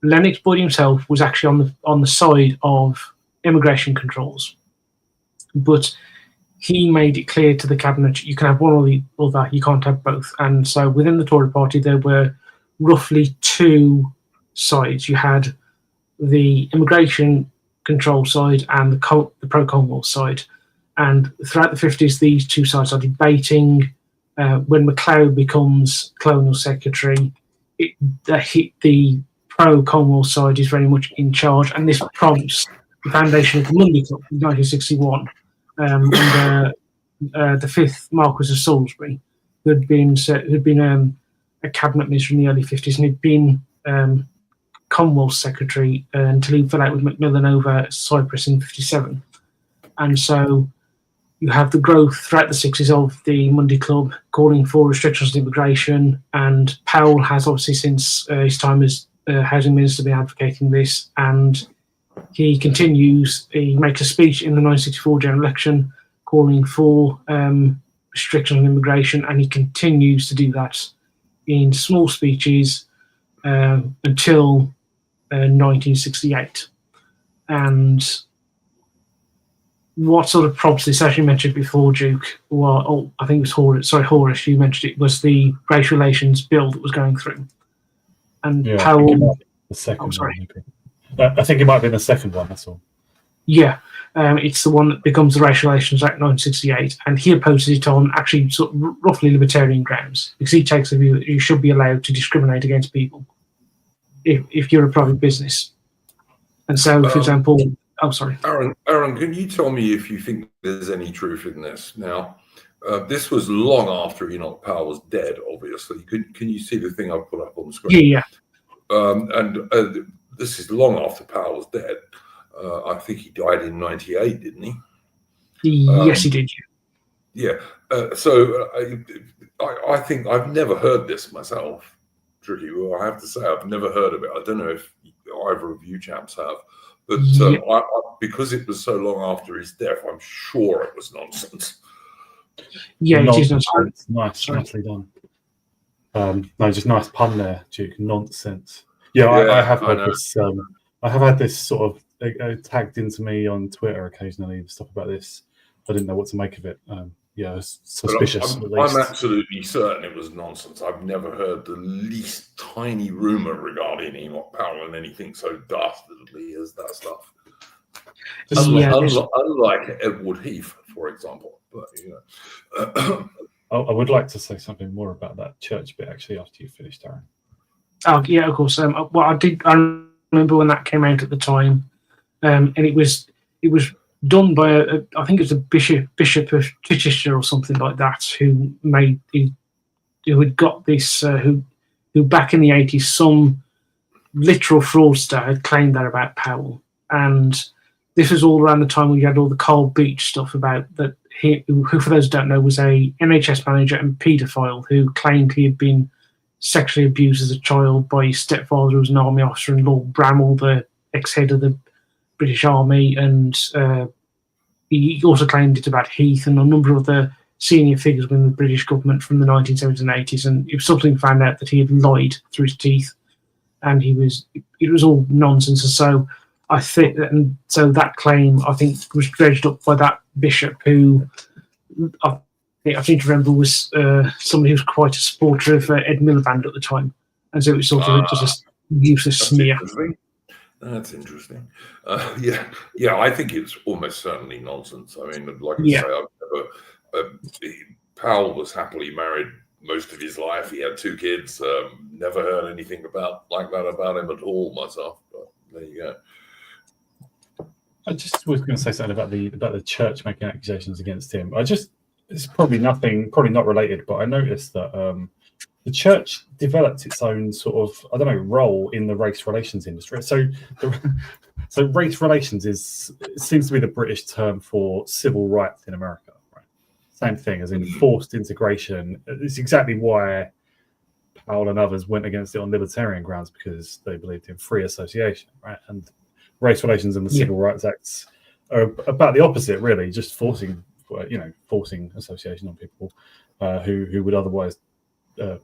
Lennox Boyd himself was actually on the side of immigration controls, but he made it clear to the cabinet you can have one or the other, you can't have both. And so within the Tory party, there were roughly two sides. You had the immigration control side and the pro-Commonwealth side. And throughout the 50s, these two sides are debating. When MacLeod becomes Colonial Secretary, the pro-Commonwealth side is very much in charge, and this prompts the foundation of the Monday Club in 1961. Under the 5th Marquess of Salisbury, who had been a cabinet minister in the early 50s and had been Commonwealth Secretary until he fell out with Macmillan over Cyprus in 57. And so you have the growth throughout the 60s of the Monday Club calling for restrictions on immigration, and Powell has obviously since his time as Housing Minister been advocating this, and he continues. He makes a speech in the 1964 general election calling for restrictions on immigration, and he continues to do that in small speeches until 1968. And what sort of prompts this, as you mentioned before, Duke, I think it was Horace, you mentioned it, was the racial relations bill that was going through. And Yeah, Powell... the second one, maybe. I think it might have been the second one, that's all. Yeah, it's the one that becomes the Racial Relations Act 1968, and he opposes it on actually sort of roughly libertarian grounds, because he takes the view that you should be allowed to discriminate against people if you're a private business. And so, for example... Oh, sorry. Aaron, can you tell me if you think there's any truth in this? Now, this was long after Enoch Powell was dead, obviously. Can you see the thing I've put up on the screen? Yeah. This is long after Powell was dead. I think he died in 98, didn't he? Yes, he did. Yeah. So I think I've never heard this myself, Tricky. Well, I have to say I've never heard of it. I don't know if either of you chaps have. But because it was so long after his death, I'm sure it was nonsense. Yeah, it is nonsense. Nice, nicely done. No, just nice pun there, Duke. Nonsense. Yeah, I have heard this. I have had this sort of tagged into me on Twitter occasionally, stuff about this. I didn't know what to make of it. Yeah, suspicious. I'm absolutely certain it was nonsense. I've never heard the least tiny rumor regarding Enoch Powell and anything so dastardly as that stuff. Unlike Edward Heath, for example. But, you know. I would like to say something more about that church bit actually after you finished, Aaron. Oh yeah, of course. Well, I remember when that came out at the time, and it was done by I think it was a bishop of Chichester or something like that, who had got this, who back in the 80s, some literal fraudster had claimed that about Powell, and this was all around the time when you had all the Carl Beach stuff about that. Who, for those who don't know, was a NHS manager and paedophile who claimed he had been sexually abused as a child by his stepfather, who was an army officer, and Lord Bramall, the ex-head of the British Army, and he also claimed it about Heath and a number of other senior figures within the British government from the 1970s and 80s, and it was something found out that he had lied through his teeth, and it was all nonsense. And so I think, and so that claim, I think, was dredged up by that bishop, who I seem to remember was somebody who was quite a supporter of Ed Miliband at the time, and so it was sort of just a useless smear. That's interesting. Yeah, I think it's almost certainly nonsense. I mean, like I say, Powell was happily married most of his life. He had 2 kids. Never heard anything like that about him at all myself. But there you go. I just was going to say something about the church making accusations against him. It's probably not related, but I noticed that the church developed its own sort of, role in the race relations industry. So So race relations seems to be the British term for civil rights in America. Right? Same thing as in forced integration. It's exactly why Powell and others went against it on libertarian grounds, because they believed in free association, right? And race relations and the Civil Rights Acts are about the opposite, really, just forcing association on people who would otherwise, go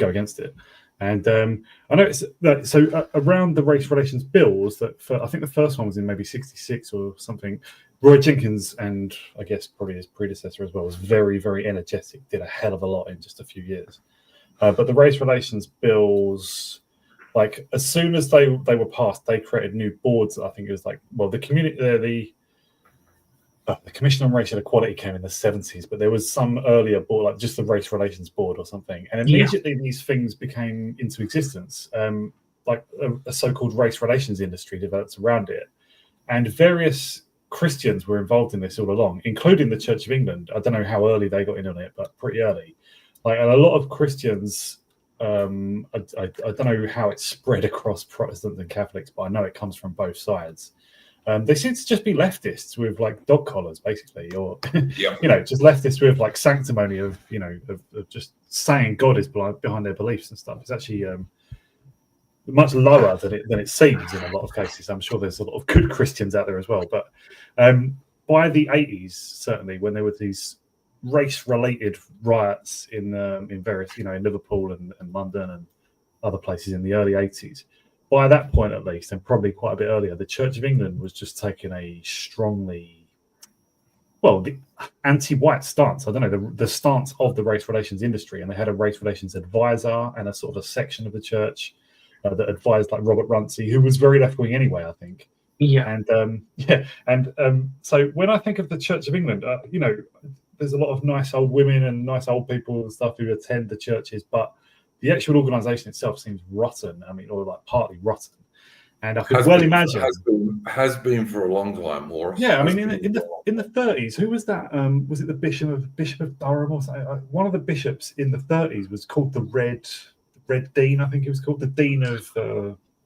against it. And I noticed that around the race relations bills, I think the first one was in maybe '66 or something. Roy Jenkins, and I guess probably his predecessor as well, was very, very energetic. Did a hell of a lot in just a few years. But the race relations bills, like as soon as they were passed, they created new boards. I think it was the Commission on Racial Equality came in the 70s, but there was some earlier board, like just the Race Relations Board or something. And immediately these things became into existence, like a so-called race relations industry developed around it. And various Christians were involved in this all along, including the Church of England. I don't know how early they got in on it, but pretty early. Like, and a lot of Christians, I don't know how it's spread across Protestants and Catholics, but I know it comes from both sides. They seem to just be leftists with like dog collars, basically, or just leftists with like sanctimony of just saying God is behind their beliefs and stuff. It's actually much lower than it seems in a lot of cases. I'm sure there's a lot of good Christians out there as well, but by the 80s, certainly, when there were these race-related riots in various, in Liverpool and London and other places in the early 80s. By that point, at least, and probably quite a bit earlier, the Church of England was just taking a strongly, the anti-white stance. I don't know, the stance of the race relations industry, and they had a race relations advisor and a sort of a section of the church that advised, like Robert Runcie, who was very left-wing anyway, I think. Yeah. And so when I think of the Church of England, there's a lot of nice old women and nice old people and stuff who attend the churches, but the actual organisation itself seems rotten. I mean, or like partly rotten. And I could imagine has been for a long time, Morris. Yeah, I mean, in the 30s, who was that? Was it the Bishop of Durham or something? One of the bishops in the 30s was called the Red Dean. I think he was called the Dean of.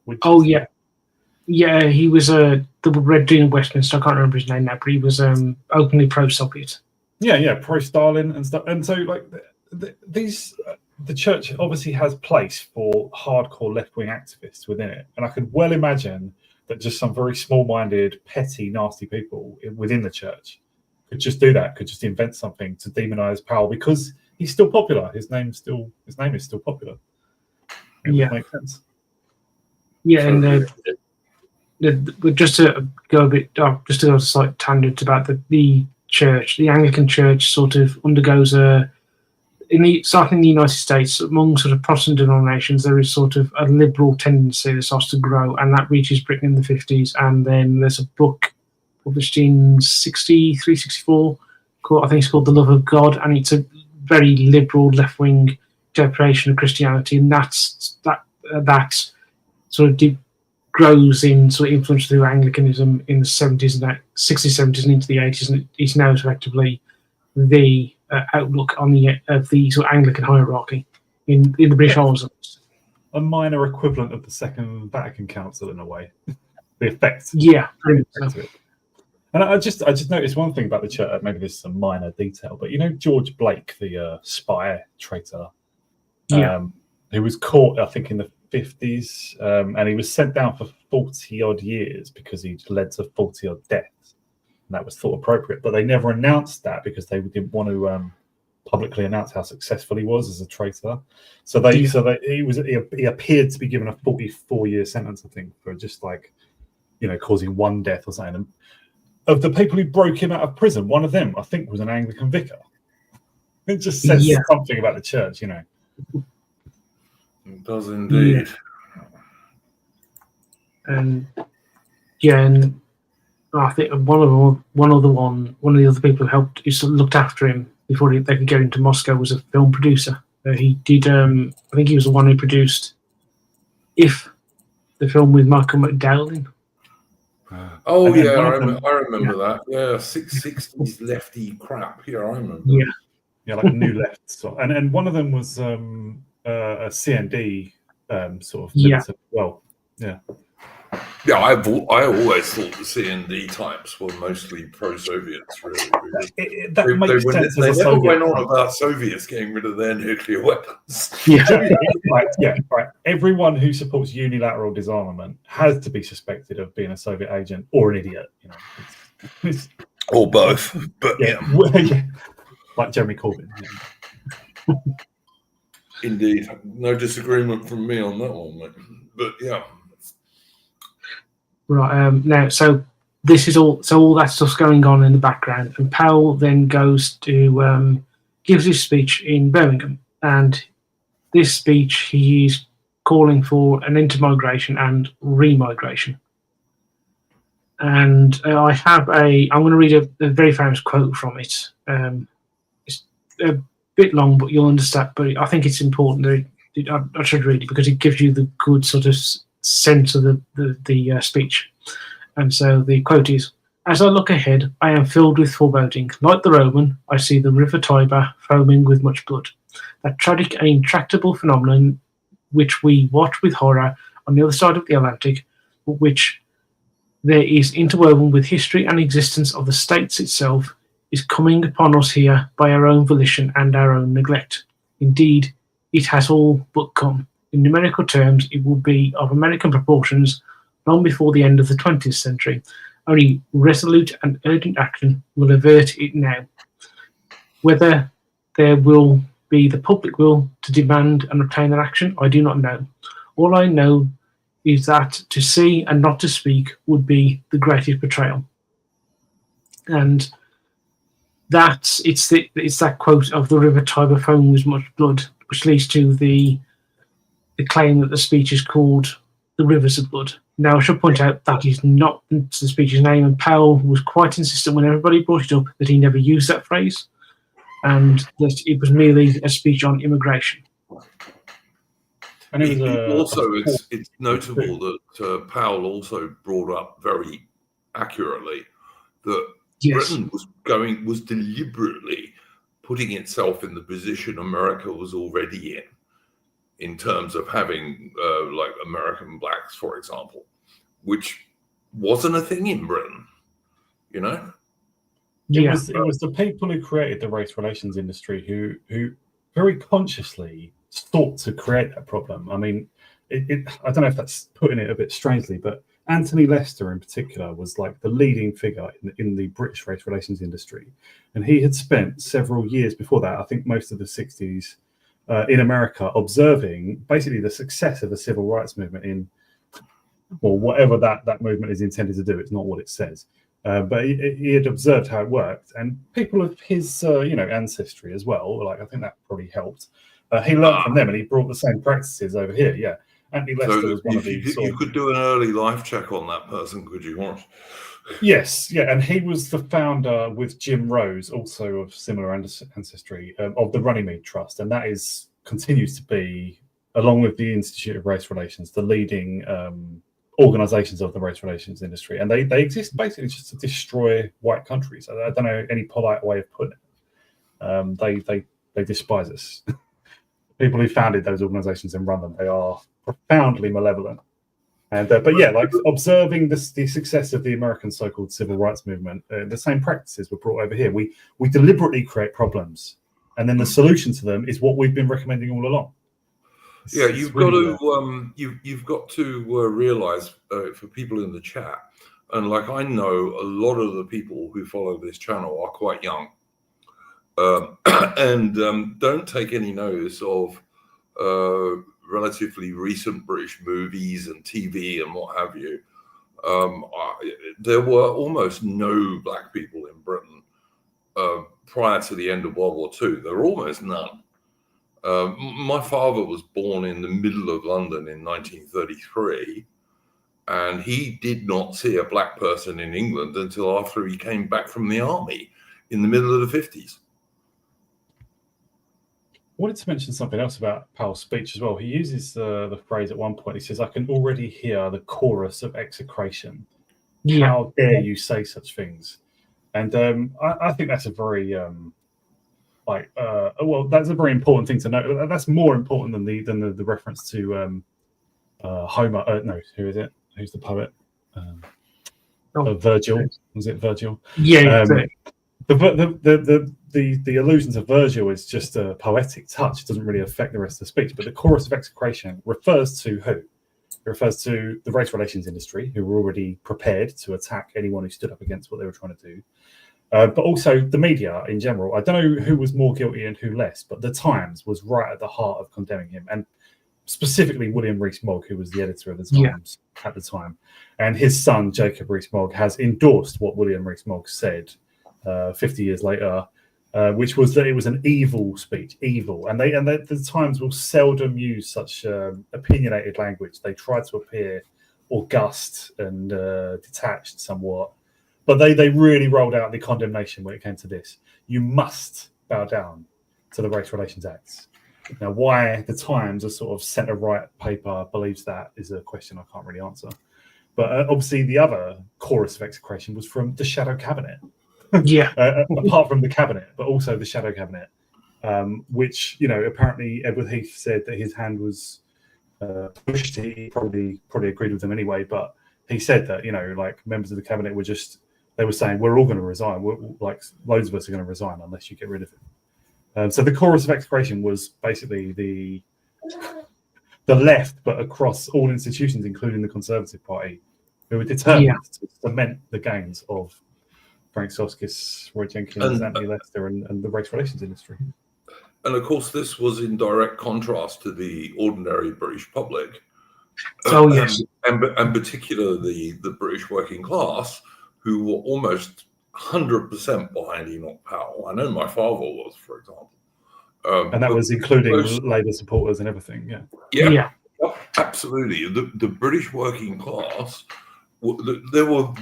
Winchester. Yeah, he was the Red Dean of Westminster. I can't remember his name now, but he was openly pro-Soviet. Yeah, pro-Stalin and stuff. And so, like, the church obviously has place for hardcore left-wing activists within it. And I could well imagine that just some very small-minded, petty, nasty people within the church could just do that, could just invent something to demonize Powell because he's still popular. His name is still popular. It would make sense. Yeah, and just to go a slight tangent about the church, the Anglican Church sort of undergoes starting in the United States, among sort of Protestant denominations, there is sort of a liberal tendency that starts to grow, and that reaches Britain in the 50s. And then there's a book published in 63, 64, I think it's called The Love of God, and it's a very liberal left-wing interpretation of Christianity, and that sort of grows in sort of influence through Anglicanism in the 70s and 60s, 70s, and into the 80s, and it's now effectively the outlook on the sort of Anglican hierarchy in the British Isles. A minor equivalent of the Second Vatican Council in a way. The effect. Yeah. And I just noticed one thing about the church. Maybe this is a minor detail, but George Blake, the spy traitor, he was caught, I think, in the 50s, and he was sent down for 40 odd years because he led to 40 odd deaths. And that was thought appropriate, but they never announced that because they didn't want to publicly announce how successful he was as a traitor. So he appeared to be given a 44-year sentence, I think, for just like causing one death or something. And of the people who broke him out of prison, one of them I think was an Anglican vicar. It just says something about the church, It does indeed. And I think one of the other people who looked after him before they could get into Moscow was a film producer. He did. I think he was the one who produced "If," the film with Michael McDowell in. I remember that. Yeah, 60s lefty crap. Yeah, I remember. Yeah, like New Left. And one of them was a CND sort of. Yeah. Well, yeah. Yeah, I always thought the CND types were mostly pro-Soviets, really. That makes sense they as a never Soviet. went on about Soviets getting rid of their nuclear weapons. Right. Everyone who supports unilateral disarmament has to be suspected of being a Soviet agent or an idiot. You know, it's Or both. But yeah, like Jeremy Corbyn. Yeah. Indeed, no disagreement from me on that one, mate. But yeah. Right. Now, so this is all. So all that stuff's going on in the background, and Powell then goes to gives his speech in Birmingham, and this speech he is calling for an intermigration and remigration. And I have I'm going to read a very famous quote from it. It's a bit long, but you'll understand. But I think it's important that I should read it because it gives you the good sort of sense of the speech. And so the quote is, "As I look ahead, I am filled with foreboding. Like the Roman, I see the river Tiber foaming with much blood. That tragic and intractable phenomenon which we watch with horror on the other side of the Atlantic, but which there is interwoven with history and existence of the states itself, is coming upon us here by our own volition and our own neglect. Indeed, it has all but come. In numerical terms, it will be of American proportions long before the end of the 20th century. Only resolute and urgent action will avert it now. Whether there will be the public will to demand and obtain that action, I do not know. All I know is that to see and not to speak would be the greatest betrayal." And it's that quote of the river Tiber foaming with much blood, which leads to the claim that the speech is called "The Rivers of Blood." Now, I should point out that is not the speech's name, and Powell was quite insistent when everybody brought it up that he never used that phrase, and that it was merely a speech on immigration. And it's notable that Powell also brought up very accurately that Britain was deliberately putting itself in the position America was already in terms of having like American blacks, for example, which wasn't a thing in Britain, you know? It was the people who created the race relations industry who very consciously sought to create that problem. I mean, I don't know if that's putting it a bit strangely, but Anthony Lester in particular was like the leading figure in the British race relations industry. And he had spent several years before that, I think most of the 60s, in America, observing basically the success of the civil rights movement in, well, whatever that movement is intended to do. It's not what it says. But he had observed how it worked, and people of his, ancestry as well. Like, I think that probably helped. He learned from them, and he brought the same practices over here. Yeah, Anthony Lester was one of these. You could do an early life check on that person, could you, Horace? Yes, yeah, and he was the founder with Jim Rose, also of similar ancestry, of the Runnymede Trust, and that continues to be, along with the Institute of Race Relations, the leading organizations of the race relations industry, and they exist basically just to destroy white countries. I don't know any polite way of putting it. They despise us. People who founded those organizations and run them, they are profoundly malevolent. And but yeah, like observing the success of the American so-called civil rights movement, the same practices were brought over here. We deliberately create problems, and then the solution to them is what we've been recommending all along. You've got to realize for people in the chat, and like I know a lot of the people who follow this channel are quite young, and don't take any notice of relatively recent British movies and TV and what have you. There were almost no black people in Britain prior to the end of World War II. There were almost none. My father was born in the middle of London in 1933, and he did not see a black person in England until after he came back from the army in the middle of the 50s. I wanted to mention something else about Powell's speech as well. He uses the phrase at one point. He says, "I can already hear the chorus of execration. Yeah. How dare you say such things?" And I think that's a very that's a very important thing to note. That's more important than the reference to Homer. No, who is it? Who's the poet? Virgil. Was it Virgil? Yeah. The allusion to Virgil is just a poetic touch. It doesn't really affect the rest of the speech. But the chorus of execration refers to who? It refers to the race relations industry, who were already prepared to attack anyone who stood up against what they were trying to do. But also the media in general. I don't know who was more guilty and who less, but the Times was right at the heart of condemning him, and specifically William Rees-Mogg, who was the editor of the Times at the time. And his son, Jacob Rees-Mogg, has endorsed what William Rees-Mogg said 50 years later, which was that it was an evil speech, evil. And the Times will seldom use such opinionated language. They try to appear august and detached somewhat. But they really rolled out the condemnation when it came to this. You must bow down to the Race Relations Acts. Now, why the Times, a sort of centre-right paper, believes that is a question I can't really answer. But obviously the other chorus of execration was from the shadow cabinet. Yeah. Apart from the cabinet, but also the shadow cabinet, which, apparently Edward Heath said that his hand was pushed. He probably agreed with them anyway, but he said that, like members of the cabinet they were saying, we're all going to resign. Like loads of us are going to resign unless you get rid of him. So the chorus of execration was basically the left, but across all institutions, including the Conservative Party, who were determined to cement the gains of Frank Soskis, Roy Jenkins, Anthony Lester, and the race relations industry. And of course, this was in direct contrast to the ordinary British public. Oh, yes. And particularly the British working class, who were almost 100% behind Enoch Powell. I know my father was, for example. And that was including Labour supporters and everything, Yeah, absolutely. The British working class, there were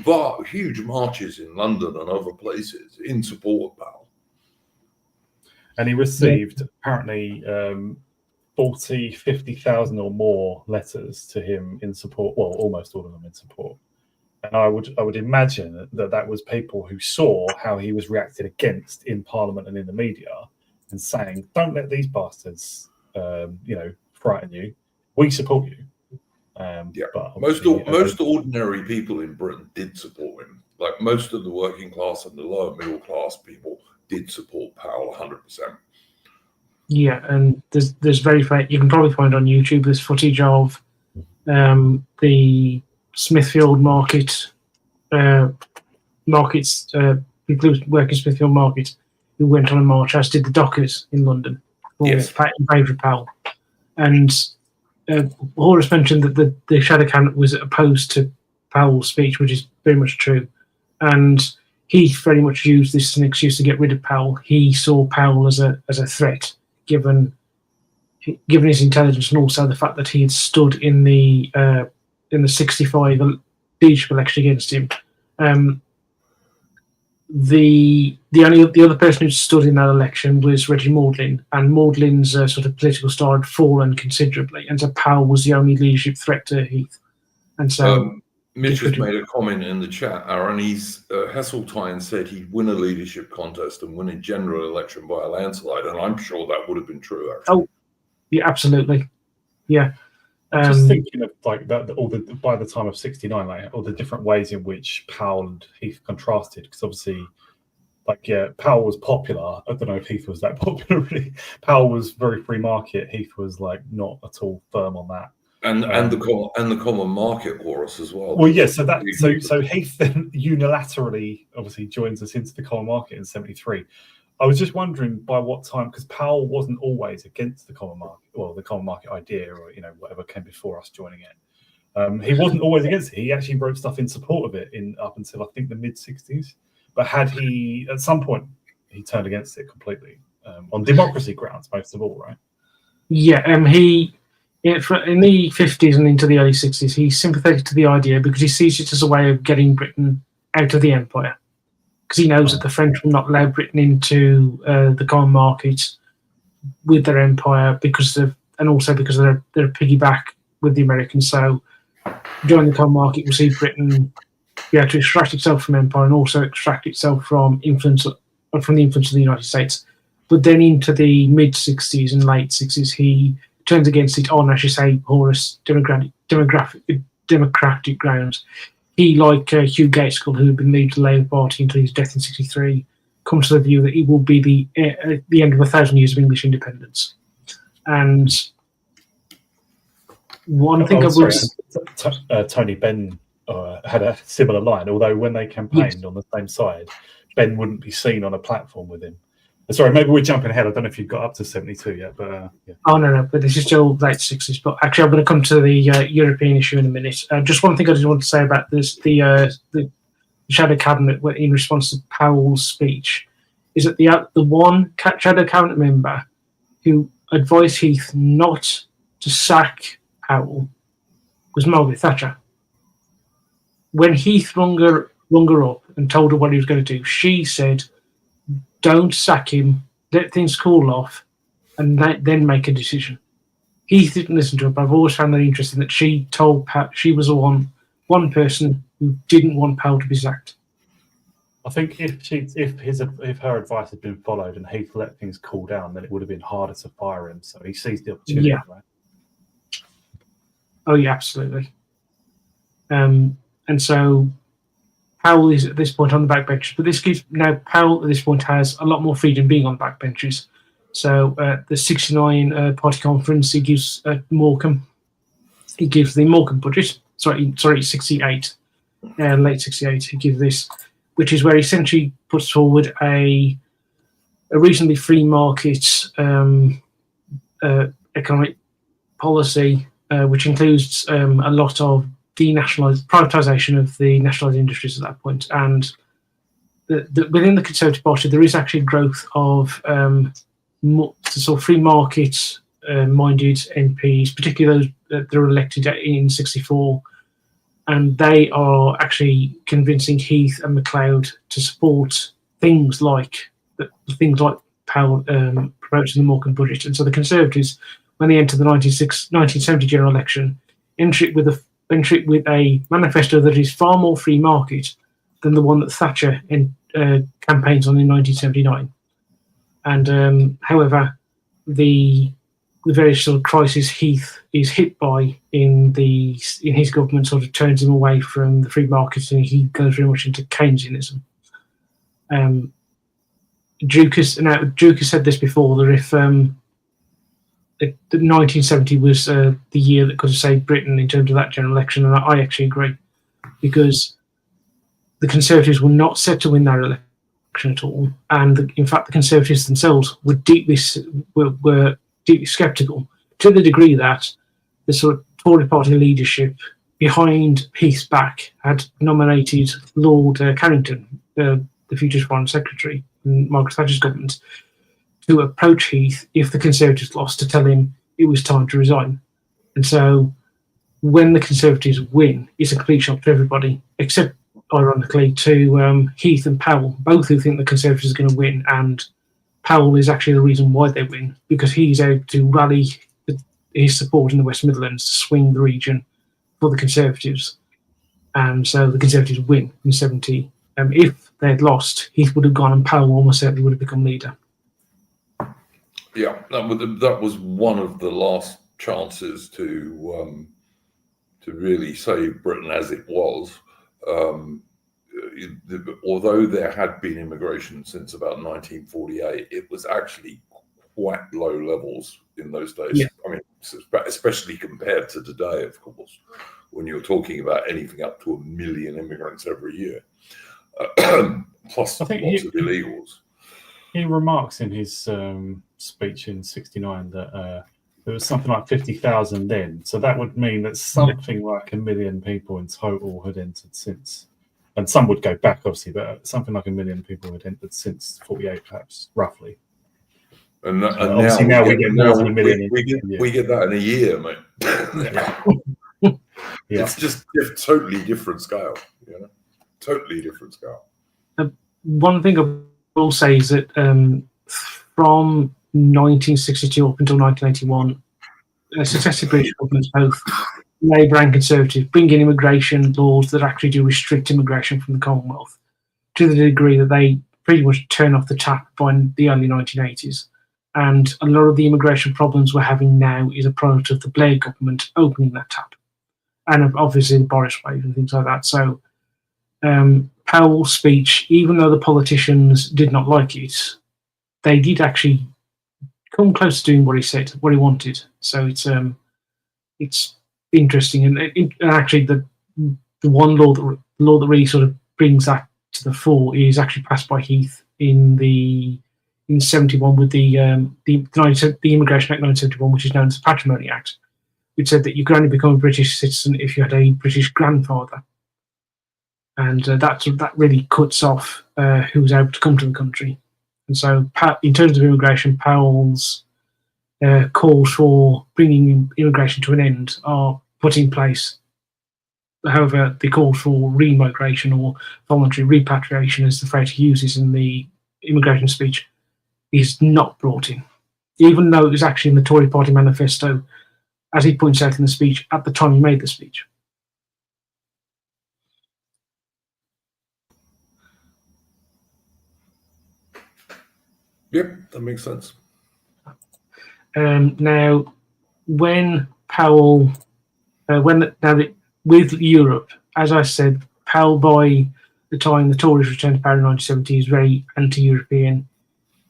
huge marches in London and other places in support of Powell. And he received apparently 50,000 or more letters to him in support. Well, almost all of them in support. And I would imagine that was people who saw how he was reacted against in Parliament and in the media, and saying, "Don't let these bastards, frighten you. We support you." But most ordinary people in Britain did support him. Like most of the working class and the lower middle class people did support Powell 100%. Yeah, and there's you can probably find on YouTube this footage of the Smithfield Market people who work in Smithfield Market who went on a march, as did the dockers in London, in favour of Powell. And Horace mentioned that the shadow cabinet was opposed to Powell's speech, which is very much true. And he very much used this as an excuse to get rid of Powell. He saw Powell as a threat, given his intelligence, and also the fact that he had stood in the 65 leadership election against him. The other person who stood in that election was Reggie Maudlin, and Maudlin's sort of political star had fallen considerably, and so Powell was the only leadership threat to Heath. And so Mitch has made a comment in the chat, Aaron. Heseltine said he'd win a leadership contest and win a general election by a landslide, and I'm sure that would have been true, actually. Oh, yeah, absolutely. Yeah. Just thinking of like that, by the time of '69, like all the different ways in which Powell and Heath contrasted, because obviously, Powell was popular. I don't know if Heath was that popular. Really, Powell was very free market. Heath was like not at all firm on that. And the common market chorus as well. Well, yeah. So Heath then unilaterally, obviously, joins us into the common market in '73. I was just wondering by what time, because Powell wasn't always against the common market, the common market idea, or whatever came before us joining it. He wasn't always against it. He actually wrote stuff in support of it up until I think the mid '60s. But had he at some point he turned against it completely on democracy grounds, most of all, right? Yeah, he in the 50s and into the early 60s, he's sympathetic to the idea because he sees it as a way of getting Britain out of the empire. Because he knows that the French will not allow Britain into the common market with their empire and also because they're a piggyback with the Americans. So joining the common market will see Britain be able to extract itself from empire and also extract itself from the influence of the United States. But then into the mid 60s and late 60s, he turns against it on, as you say, Horace, democratic grounds. he, like Hugh Gaitskell, who had been leading the Labour Party until his death in '63, comes to the view that it will be the end of 1,000 years of English independence. And one thing Tony Benn had a similar line, although when they campaigned on the same side, Ben wouldn't be seen on a platform with him. Sorry, maybe we're jumping ahead. I don't know if you've got up to 72 yet, but yeah. Oh, no, but this is still late 60s. But actually, I'm going to come to the European issue in a minute. Just one thing I just want to say about this, the Shadow Cabinet in response to Powell's speech, is that the one Shadow Cabinet member who advised Heath not to sack Powell was Margaret Thatcher. When Heath rung her up and told her what he was going to do, she said, don't sack him, let things cool off, and then make a decision. Heath didn't listen to her, but I've always found that interesting that she told Powell, she was the one person who didn't want Powell to be sacked. I think if her advice had been followed and Heath let things cool down, then it would have been harder to fire him. So he seized the opportunity. Yeah. Right? Oh yeah, absolutely. And so Powell is at this point on the backbenches, but this gives now Powell at this point has a lot more freedom being on the backbenches. So the '69 party conference, he gives Morecambe. He gives the Morecambe budget. Sorry, '68, late '68. He gives this, which is where he essentially puts forward a reasonably free market economic policy, which includes a lot of privatisation of the nationalised industries at that point. And within the Conservative Party, there is actually growth of sort of free market minded MPs, particularly those that are elected in '64. And they are actually convincing Heath and MacLeod to support things like Powell promoting the Morecambe budget. And so the Conservatives, when they enter the 1970 general election, enter it with a manifesto that is far more free market than the one that Thatcher campaigns on in 1979. And however, the various sort of crises Heath is hit by in his government sort of turns him away from the free market, and he goes very much into Keynesianism. Duke has said this before, that if the 1970 was the year that could have saved Britain in terms of that general election, and I actually agree, because the Conservatives were not set to win that election at all, and in fact the Conservatives themselves were deeply sceptical, to the degree that the sort of Tory party leadership behind Heath's back had nominated Lord Carrington, the future Foreign Secretary in Margaret Thatcher's government, to approach Heath if the Conservatives lost, to tell him it was time to resign. And so when the Conservatives win, it's a complete shock to everybody, except, ironically, to Heath and Powell, both who think the Conservatives are going to win, and Powell is actually the reason why they win, because he's able to rally his support in the West Midlands to swing the region for the Conservatives. And so the Conservatives win in '70. If they had lost, Heath would have gone and Powell almost certainly would have become leader. Yeah, that was one of the last chances to really save Britain as it was. Although there had been immigration since about 1948, it was actually quite low levels in those days. Yeah. I mean, especially compared to today, of course, when you're talking about anything up to 1 million immigrants every year, plus lots of illegals. He remarks in his speech in '69 that there was something like 50,000 then. So that would mean that something like 1 million people in total had entered since. And some would go back, obviously, but something like 1 million people had entered since %48, perhaps, roughly. And obviously now we get more than 1 million. We get that in a year, mate. Yeah. It's just a totally different scale, you know? Totally different scale. One thing I will say is that from 1962 up until 1981, successive British governments, both Labour and Conservative, bring in immigration laws that actually do restrict immigration from the Commonwealth, to the degree that they pretty much turn off the tap by the early 1980s. And a lot of the immigration problems we're having now is a product of the Blair government opening that tap, and obviously the Boris wave and things like that. So Powell's speech, even though the politicians did not like it, they did actually come close to doing what he said, what he wanted. So it's interesting, and actually the one law that really sort of brings that to the fore is actually passed by Heath in 71 with the Immigration Act 1971, which is known as the Patrimony Act, which said that you could only become a British citizen if you had a British grandfather, and that really cuts off who was able to come to the country. And so, in terms of immigration, Powell's calls for bringing immigration to an end are put in place. However, the calls for re-migration or voluntary repatriation, as the phrase he uses in the immigration speech, is not brought in, even though it was actually in the Tory Party manifesto, as he points out in the speech, at the time he made the speech. Yep, that makes sense. Now, when Powell, with Europe, as I said, Powell, by the time the Tories returned to power in 1970, is very anti-European.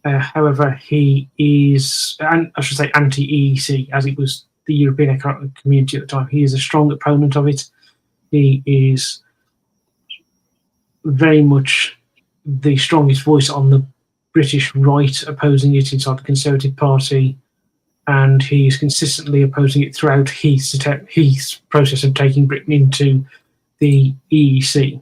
However, he is, and I should say anti-EEC, as it was the European Economic Community at the time. He is a strong opponent of it. He is very much the strongest voice on the British right, opposing it inside the Conservative Party, and he is consistently opposing it throughout Heath's process of taking Britain into the EEC.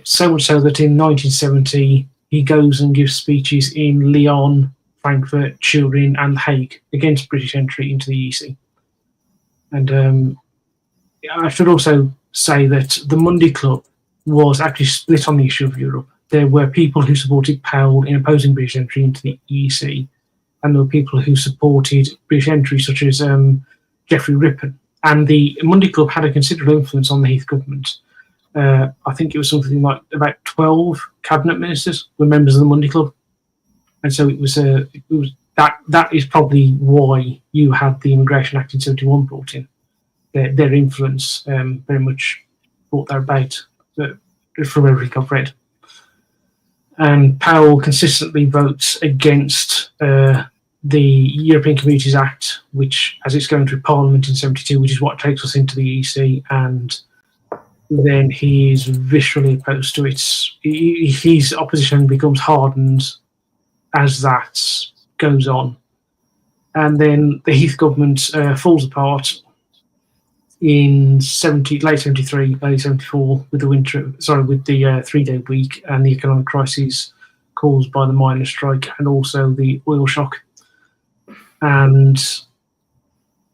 So much so that in 1970 he goes and gives speeches in Lyon, Frankfurt, Turin, and The Hague against British entry into the EEC. And I should also say that the Monday Club was actually split on the issue of Europe. There were people who supported Powell in opposing British entry into the EEC, and there were people who supported British entry, such as Geoffrey Rippon. And the Monday Club had a considerable influence on the Heath government. I think it was something like about 12 cabinet ministers were members of the Monday Club, and so it was that is probably why you had the Immigration Act in 71 brought in. Their influence very much brought that about from everything I've read. And Powell consistently votes against the European Communities Act, which, as it's going through Parliament in 72, which is what takes us into the EC, and then he is viscerally opposed to it. His opposition becomes hardened as that goes on. And then the Heath government falls apart in late 73, early 74, with the with the 3-day week and the economic crisis caused by the miners' strike and also the oil shock. And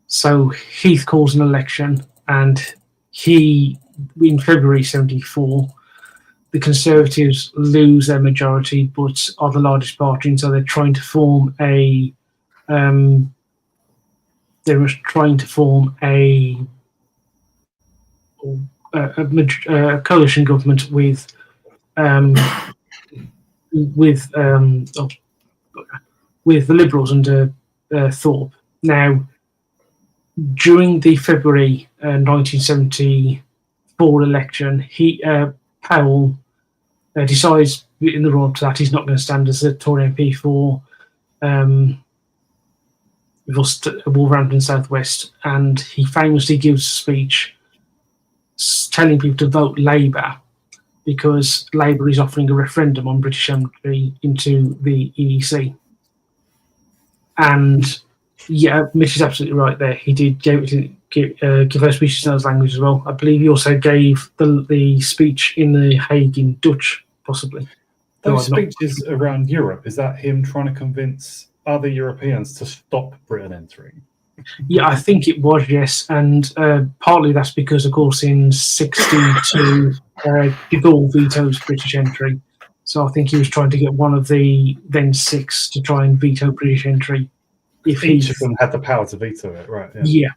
so Heath calls an election, and in February 74, the Conservatives lose their majority but are the largest party, and so they're trying to form a coalition government with the Liberals under Thorpe. Now, during the February 1974 election, Powell decides in the run-up to that he's not going to stand as a Tory MP for Wolverhampton South West, and he famously gives a speech telling people to vote Labour because Labour is offering a referendum on British entry into the EEC. And yeah, Mitch is absolutely right there. He did give those speeches in those languages as well. I believe he also gave the speech in The Hague in Dutch, possibly. Those speeches around Europe, is that him trying to convince other Europeans to stop Britain entering? Yeah, I think it was, yes. And partly that's because, of course, in 62, de Gaulle vetoes British entry. So I think he was trying to get one of the then 6 to try and veto British entry. If each of them had the power to veto it, right? Yeah.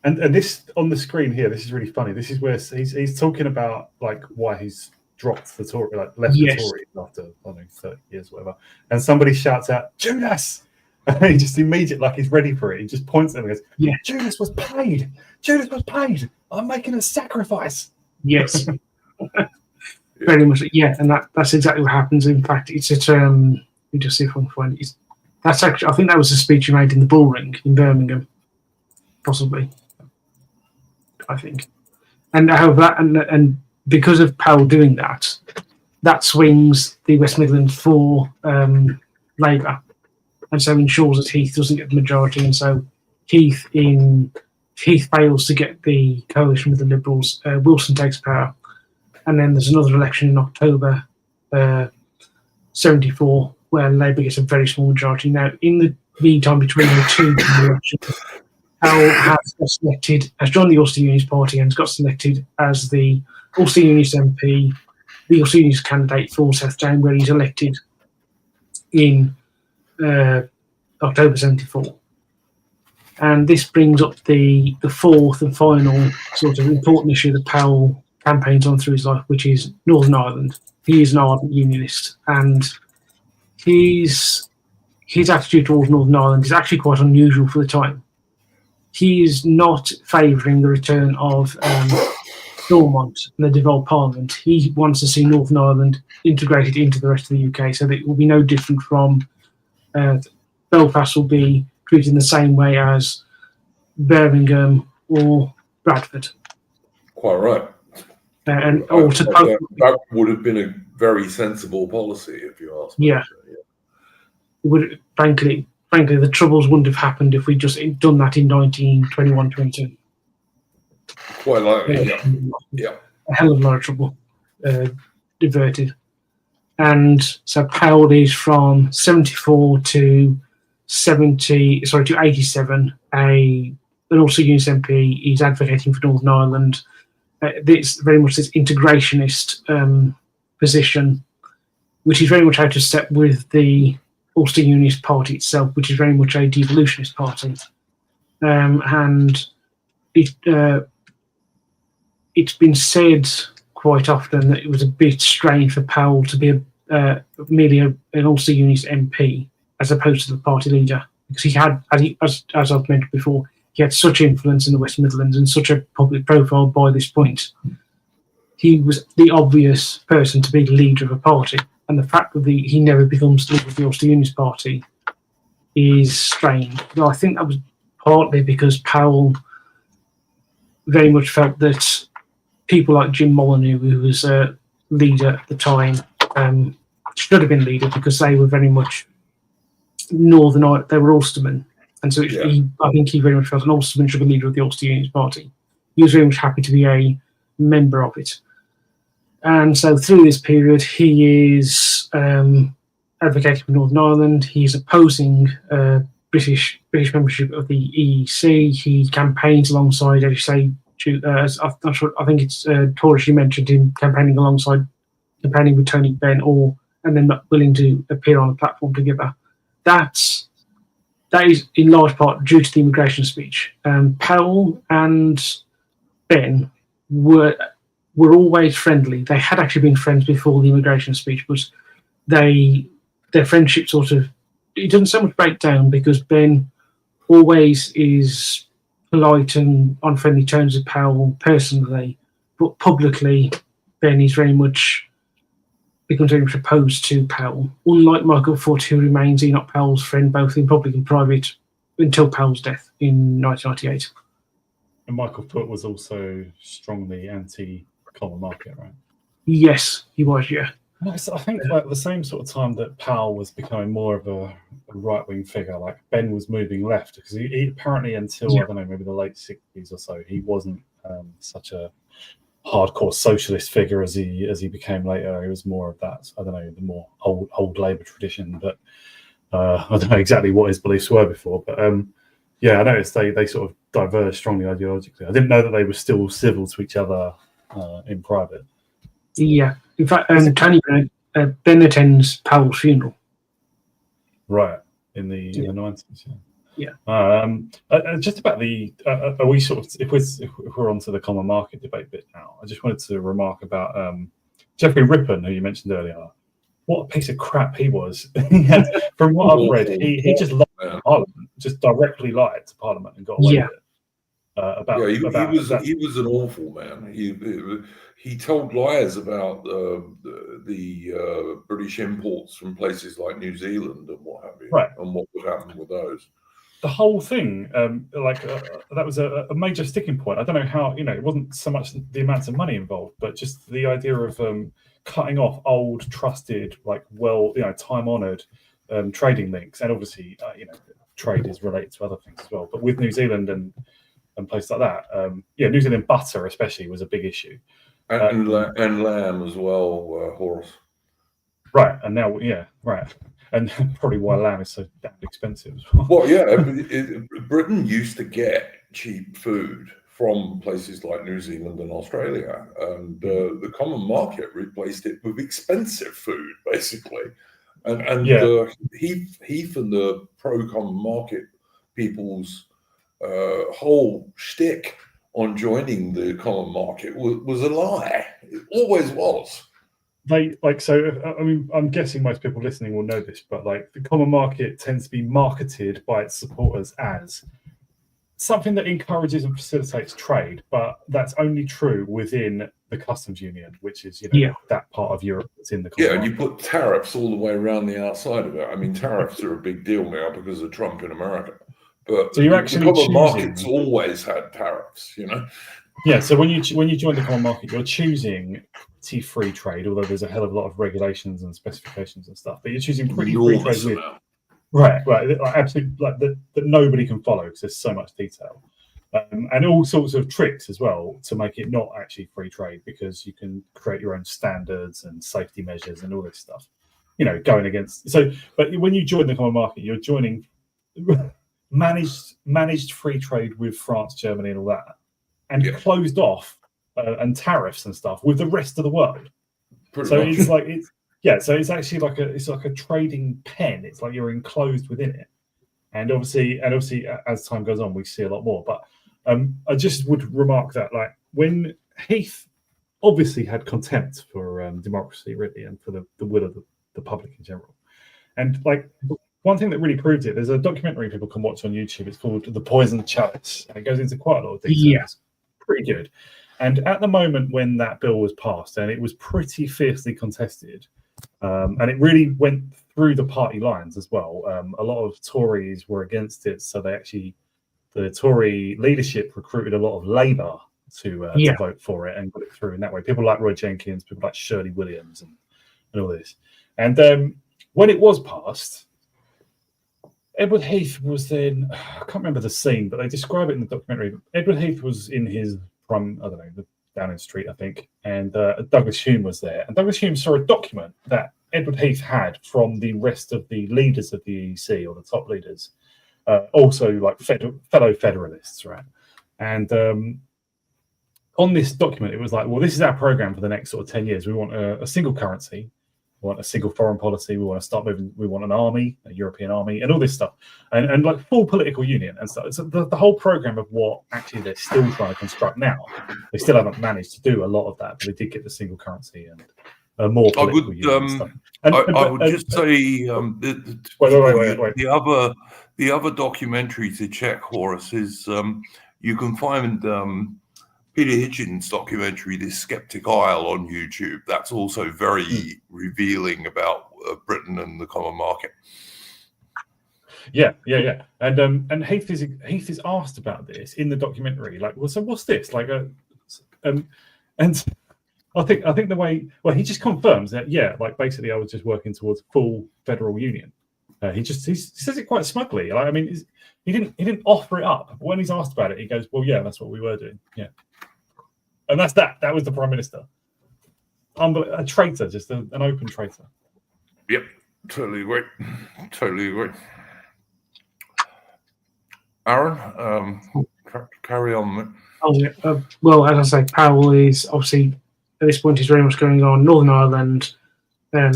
And this on the screen here, this is really funny. This is where he's talking about like why he's dropped the Tory, like left the Tories after 30 years, whatever. And somebody shouts out, "Judas!" And he just immediately, like he's ready for it. He just points at him and goes, "Yeah, Judas was paid. Judas was paid. I'm making a sacrifice." Yes. Very much, yeah, and that's exactly what happens. In fact, it's at let me just see if I can find it. That's actually, I think that was the speech he made in the Bull Ring in Birmingham, possibly. I think, and however, that and because of Powell doing that, that swings the West Midlands for Labour, and so ensures that Heath doesn't get the majority, and so Heath fails to get the coalition with the Liberals. Wilson takes power. And then there's another election in October 74 where Labour gets a very small majority. Now, in the meantime between the two elections, Powell has joined the Ulster Unionist Party and has got selected as the Ulster Unionist MP, the Ulster Unionist candidate for South Down, where he's elected in October 74. And this brings up the fourth and final sort of important issue that Powell campaigns on through his life, which is Northern Ireland. He is an ardent unionist, and his attitude towards Northern Ireland is actually quite unusual for the time. He is not favouring the return of Stormont and the devolved Parliament. He wants to see Northern Ireland integrated into the rest of the UK, so that it will be no different from Belfast will be treated in the same way as Birmingham or Bradford. Quite right. That would have been a very sensible policy, if you ask me. Yeah. It would, frankly, the Troubles wouldn't have happened if we'd just done that in 1921-22. Quite likely, yeah. A hell of a lot of trouble diverted. And so Powell is from 74 to 87, an Ulster Unionist MP. He's advocating for Northern Ireland. It's very much this integrationist position, which is very much out of step with the Ulster Unionist Party itself, which is very much a devolutionist party. And it's been said quite often that it was a bit strange for Powell to be merely an Ulster Unionist MP as opposed to the party leader, because he had, as I've mentioned before, he had such influence in the West Midlands and such a public profile by this point. He was the obvious person to be the leader of a party, and the fact that he never becomes the leader of the Ulster Unionist Party is strange. Though I think that was partly because Powell very much felt that people like Jim Molyneux, who was a leader at the time, should have been leader because they were very much Northern Ireland. They were Ulstermen. And so I think he very much felt an Ulsterman should be leader of the Ulster Unionist Party. He was very much happy to be a member of it. And so through this period, he is advocating for Northern Ireland. He's opposing British membership of the EEC. He campaigns alongside, as you say, I think it's Taurus you mentioned him campaigning with Tony Benn, and then not willing to appear on a platform together. That is in large part due to the immigration speech. Powell and Ben were always friendly. They had actually been friends before the immigration speech, but their friendship it doesn't so much break down because Ben always is polite and on friendly terms with Powell personally, but publicly Ben is becomes very much opposed to Powell. Unlike Michael Foot, who remains Enoch Powell's friend both in public and private until Powell's death in 1998. And Michael Foot was also strongly anti-common market, right? Yes, he was, yeah. I think like the same sort of time that Powell was becoming more of a right-wing figure, like Ben was moving left, because he apparently until, I don't know, maybe the late 60s or so, he wasn't such a hardcore socialist figure as he became later. He was more of that, I don't know, the more old Labour tradition, but I don't know exactly what his beliefs were before, but I noticed they sort of diverged strongly ideologically. I didn't know that they were still civil to each other in private. Yeah, in fact, Tony Ben attends Powell's funeral. Right, in the 90s. Yeah. Just about are we sort of if we're onto the common market debate bit now? I just wanted to remark about Geoffrey Rippon, who you mentioned earlier. What a piece of crap he was! From what I've read, he just lied to Parliament, just directly lied to Parliament and got away with it. Yeah, he was an awful man. He told lies about the British imports from places like New Zealand and what have you, Right. and what would happen with those. The whole thing, that was a major sticking point. I don't know how, it wasn't so much the amounts of money involved, but just the idea of cutting off old, trusted, time-honoured trading links. And obviously, trade is related to other things as well. But with New Zealand and places like that, New Zealand butter especially was a big issue. And lamb as well, Horace. Right, and now, right. And probably why lamb is so damn expensive as well. Well, yeah, Britain used to get cheap food from places like New Zealand and Australia, and the common market replaced it with expensive food, basically. And Heath and the pro-common market people's whole shtick on joining the common market was a lie. It always was. I'm guessing most people listening will know this, but the common market tends to be marketed by its supporters as something that encourages and facilitates trade, but that's only true within the customs union, which is that part of Europe that's in the common market. And you put tariffs all the way around the outside of it. I mean, tariffs are a big deal now because of Trump in America, but so you're actually the common markets always had tariffs, Yeah, so when you join the common market, you're choosing pretty free trade, although there's a hell of a lot of regulations and specifications and stuff. But you're choosing pretty free trade with, right, absolutely, that nobody can follow because there's so much detail, and all sorts of tricks as well to make it not actually free trade, because you can create your own standards and safety measures and all this stuff, going against. So, but when you join the common market, you're joining managed free trade with France, Germany, and all that. And closed off and tariffs and stuff with the rest of the world. So it's actually like a trading pen. It's like you're enclosed within it. And obviously, as time goes on, we see a lot more. But I just would remark that when Heath obviously had contempt for democracy, really, and for the will of the public in general. And one thing that really proved it, there's a documentary people can watch on YouTube. It's called The Poison Chalice, and it goes into quite a lot of detail. Yeah. Pretty good. And at the moment when that bill was passed, and it was pretty fiercely contested, and it really went through the party lines as well. A lot of Tories were against it, so the Tory leadership recruited a lot of Labour to vote for it and put it through in that way. People like Roy Jenkins, people like Shirley Williams, and all this. And when it was passed, Edward Heath was then, I can't remember the scene, but they describe it in the documentary. Edward Heath was in his prime, Downing Street, I think, and Douglas Hume was there. And Douglas Hume saw a document that Edward Heath had from the rest of the leaders of the EEC, or the top leaders, also fellow Federalists, right? And on this document, it was this is our program for the next sort of 10 years. We want a single currency. We want a single foreign policy. We want to start moving. We want an army, a European army, and all this stuff, and full political union and stuff. So the whole program of what actually they're still trying to construct now. They still haven't managed to do a lot of that, but they did get the single currency and a more political union and stuff. I would just say the other documentary to check, Horace, is you can find Peter Hitchens' documentary, This Skeptic Isle, on YouTube. That's also very revealing about Britain and the common market. Yeah. And Heath is asked about this in the documentary. So what's this? And I think the way, he just confirms that, basically I was just working towards full federal union. He says it quite smugly. He didn't offer it up. But when he's asked about it, he goes, "Well, yeah, that's what we were doing." Yeah. And that's that. That was the Prime Minister. A traitor, just an open traitor. Yep, totally agree. Aaron, carry on. Well, as I say, Powell is obviously, at this point, is very much going on Northern Ireland.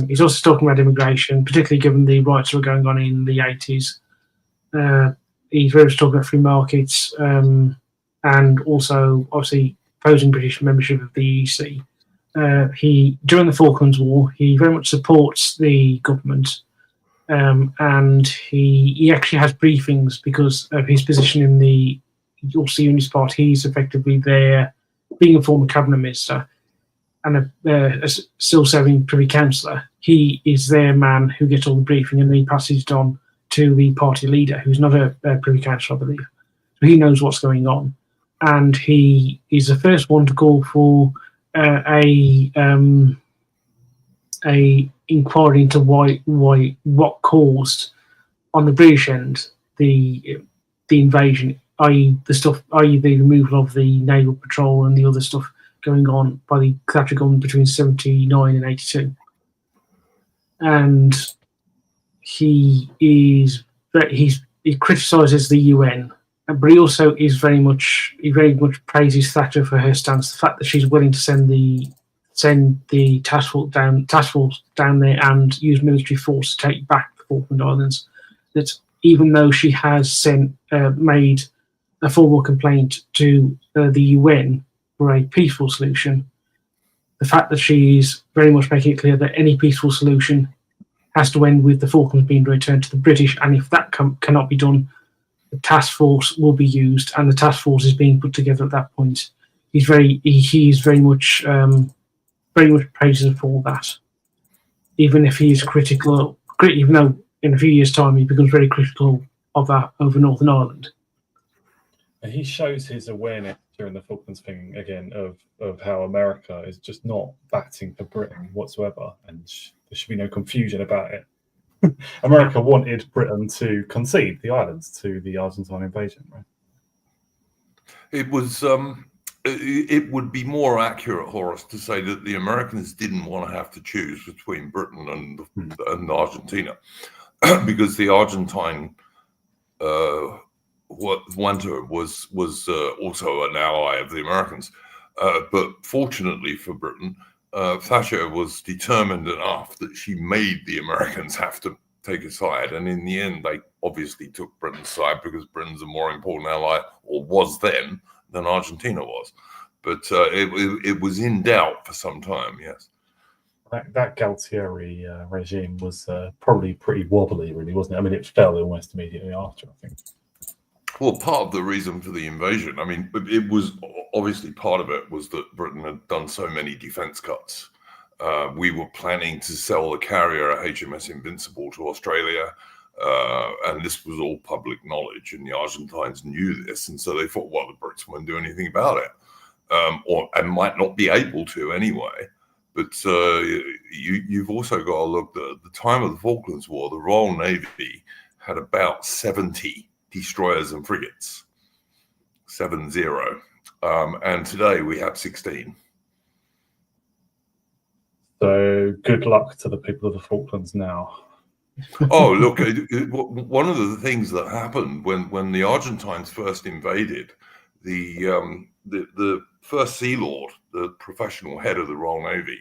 He's also talking about immigration, particularly given the riots that were going on in the 80s. He's very much talking about free markets, and also, obviously, opposing British membership of the EEC. During the Falklands War, he very much supports the government, and he actually has briefings because of his position in the you'll see in his part, he's effectively there, being a former cabinet minister and a still serving Privy Councillor. He is their man who gets all the briefing, and then he passes it on to the party leader, who's not a Privy Councillor, I believe. So he knows what's going on, and he is the first one to call for a inquiry into what caused on the British end the invasion, i.e. the removal of the naval patrol and the other stuff going on by the Thatcher government between 79 and 82. And he criticises the UN, but he also is very much praises Thatcher for her stance, the fact that she's willing to send the task force down there and use military force to take back the Falkland Islands. That even though she has made a formal complaint to the UN for a peaceful solution, the fact that she is very much making it clear that any peaceful solution has to end with the Falklands being returned to the British, and if that cannot be done, the task force will be used, and the task force is being put together at that point. He is very much praises her for that, even if he is critical. Even though in a few years' time he becomes very critical of that over Northern Ireland. He shows his awareness during the Falklands thing again of how America is just not batting for Britain whatsoever, and there should be no confusion about it. America wanted Britain to concede the islands to the Argentine invasion, right? It was. It would be more accurate, Horace, to say that the Americans didn't want to have to choose between Britain and Argentina, because the Argentine Junta was also an ally of the Americans. But fortunately for Britain, Thatcher was determined enough that she made the Americans have to take a side. And in the end, they obviously took Britain's side because Britain's a more important ally, or was then, than Argentina was. But it was in doubt for some time, yes. That Galtieri regime was probably pretty wobbly, really, wasn't it? I mean, it fell almost immediately after, I think. Well, part of the reason for the invasion, I mean, it was obviously part of it was that Britain had done so many defense cuts. We were planning to sell the carrier HMS Invincible to Australia, and this was all public knowledge, and the Argentines knew this, and so they thought, well, the Brits won't do anything about it, and might not be able to anyway. But you've also got to look at the time of the Falklands War. The Royal Navy had about 70 destroyers and frigates, 70, and today we have 16. So good luck to the people of the Falklands now. Oh, look, one of the things that happened when the Argentines first invaded, the first Sea Lord, the professional head of the Royal Navy,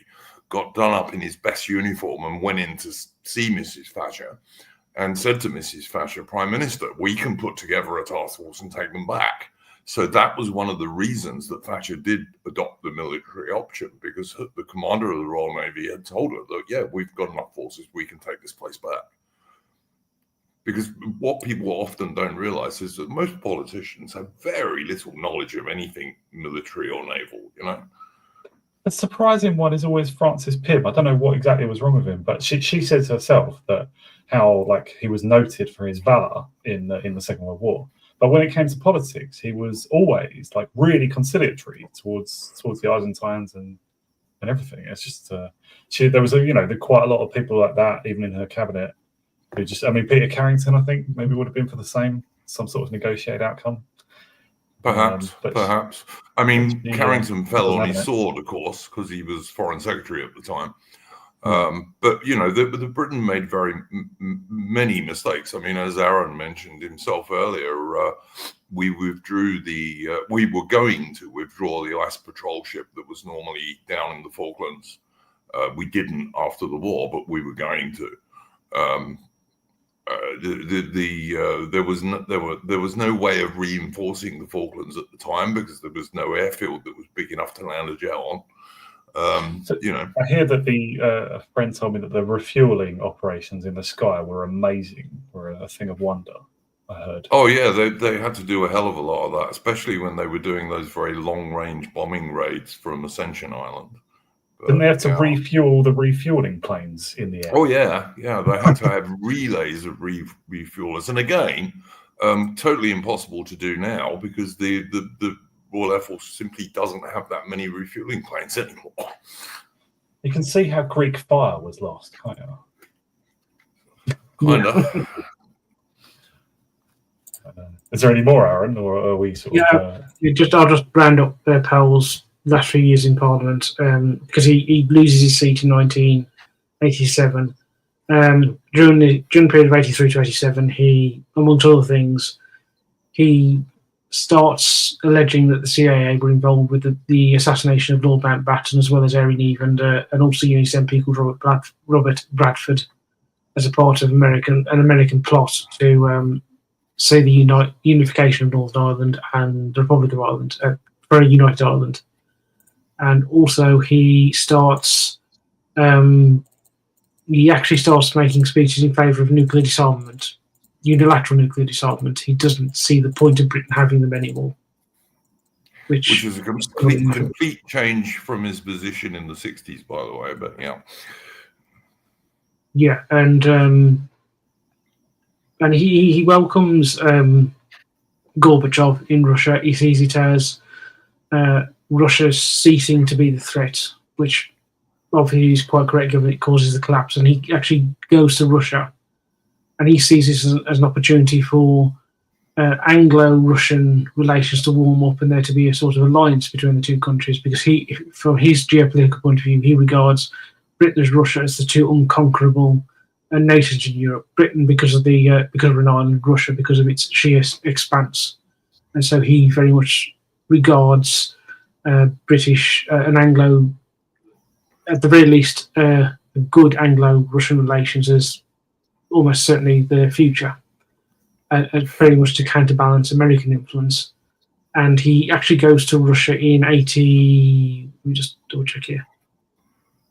got done up in his best uniform and went in to see Mrs. Thatcher and said to Mrs. Thatcher, Prime Minister, we can put together a task force and take them back. So that was one of the reasons that Thatcher did adopt the military option, because the commander of the Royal Navy had told her that, yeah, we've got enough forces, we can take this place back. Because what people often don't realize is that most politicians have very little knowledge of anything military or naval, you know. The surprising one is always Francis Pym. I don't know what exactly was wrong with him, but she says herself that how he was noted for his valor in the Second World War. But when it came to politics, he was always really conciliatory towards the Argentines and everything. It's just there was quite a lot of people like that even in her cabinet who just, I mean, Peter Carrington, I think maybe would have been for some sort of negotiated outcome. Perhaps. I mean, Carrington fell on his sword, of course, because he was Foreign Secretary at the time. But the Britain made very many mistakes. I mean, as Aaron mentioned himself earlier, we were going to withdraw the ice patrol ship that was normally down in the Falklands. We didn't after the war, but we were going to. There was no way of reinforcing the Falklands at the time because there was no airfield that was big enough to land a jet on. I hear that a friend told me that the refueling operations in the sky were amazing, were a thing of wonder. I heard. Oh yeah, they had to do a hell of a lot of that, especially when they were doing those very long-range bombing raids from Ascension Island. Didn't they have to refuel the refueling planes in the air? Oh yeah, they had to have relays of refuelers, and again, totally impossible to do now because the Royal Air Force simply doesn't have that many refueling planes anymore. You can see how Greek fire was lost, can't you? Kinda. Is there any more, Aaron, or are we sort of? I'll just round up Powell's last few years in Parliament because he loses his seat in 1987. During the period of 83 to 87, he, amongst other things, he starts alleging that the CIA were involved with the assassination of Lord Mountbatten as well as Harry Neve and also Unionist MP called Robert Bradford as a part of an American plot to say the unification of Northern Ireland and the Republic of Ireland for a united Ireland. And also he actually starts making speeches in favour of nuclear disarmament, unilateral nuclear disarmament. He doesn't see the point of Britain having them anymore. Which is a complete change from his position in the 60s, by the way, but yeah. Yeah, and he welcomes Gorbachev in Russia. He sees it as Russia ceasing to be the threat, which obviously is quite correct given it causes the collapse. And he actually goes to Russia, and he sees this as an opportunity for Anglo-Russian relations to warm up and there to be a sort of alliance between the two countries, because from his geopolitical point of view, he regards Britain as Russia as the two unconquerable nations in Europe. Britain because of an island, Russia because of its sheer expanse, and so he very much regards British and Anglo, at the very least, good Anglo-Russian relations as almost certainly the future, very much to counterbalance American influence. And he actually goes to Russia in 80. Let me just double check here.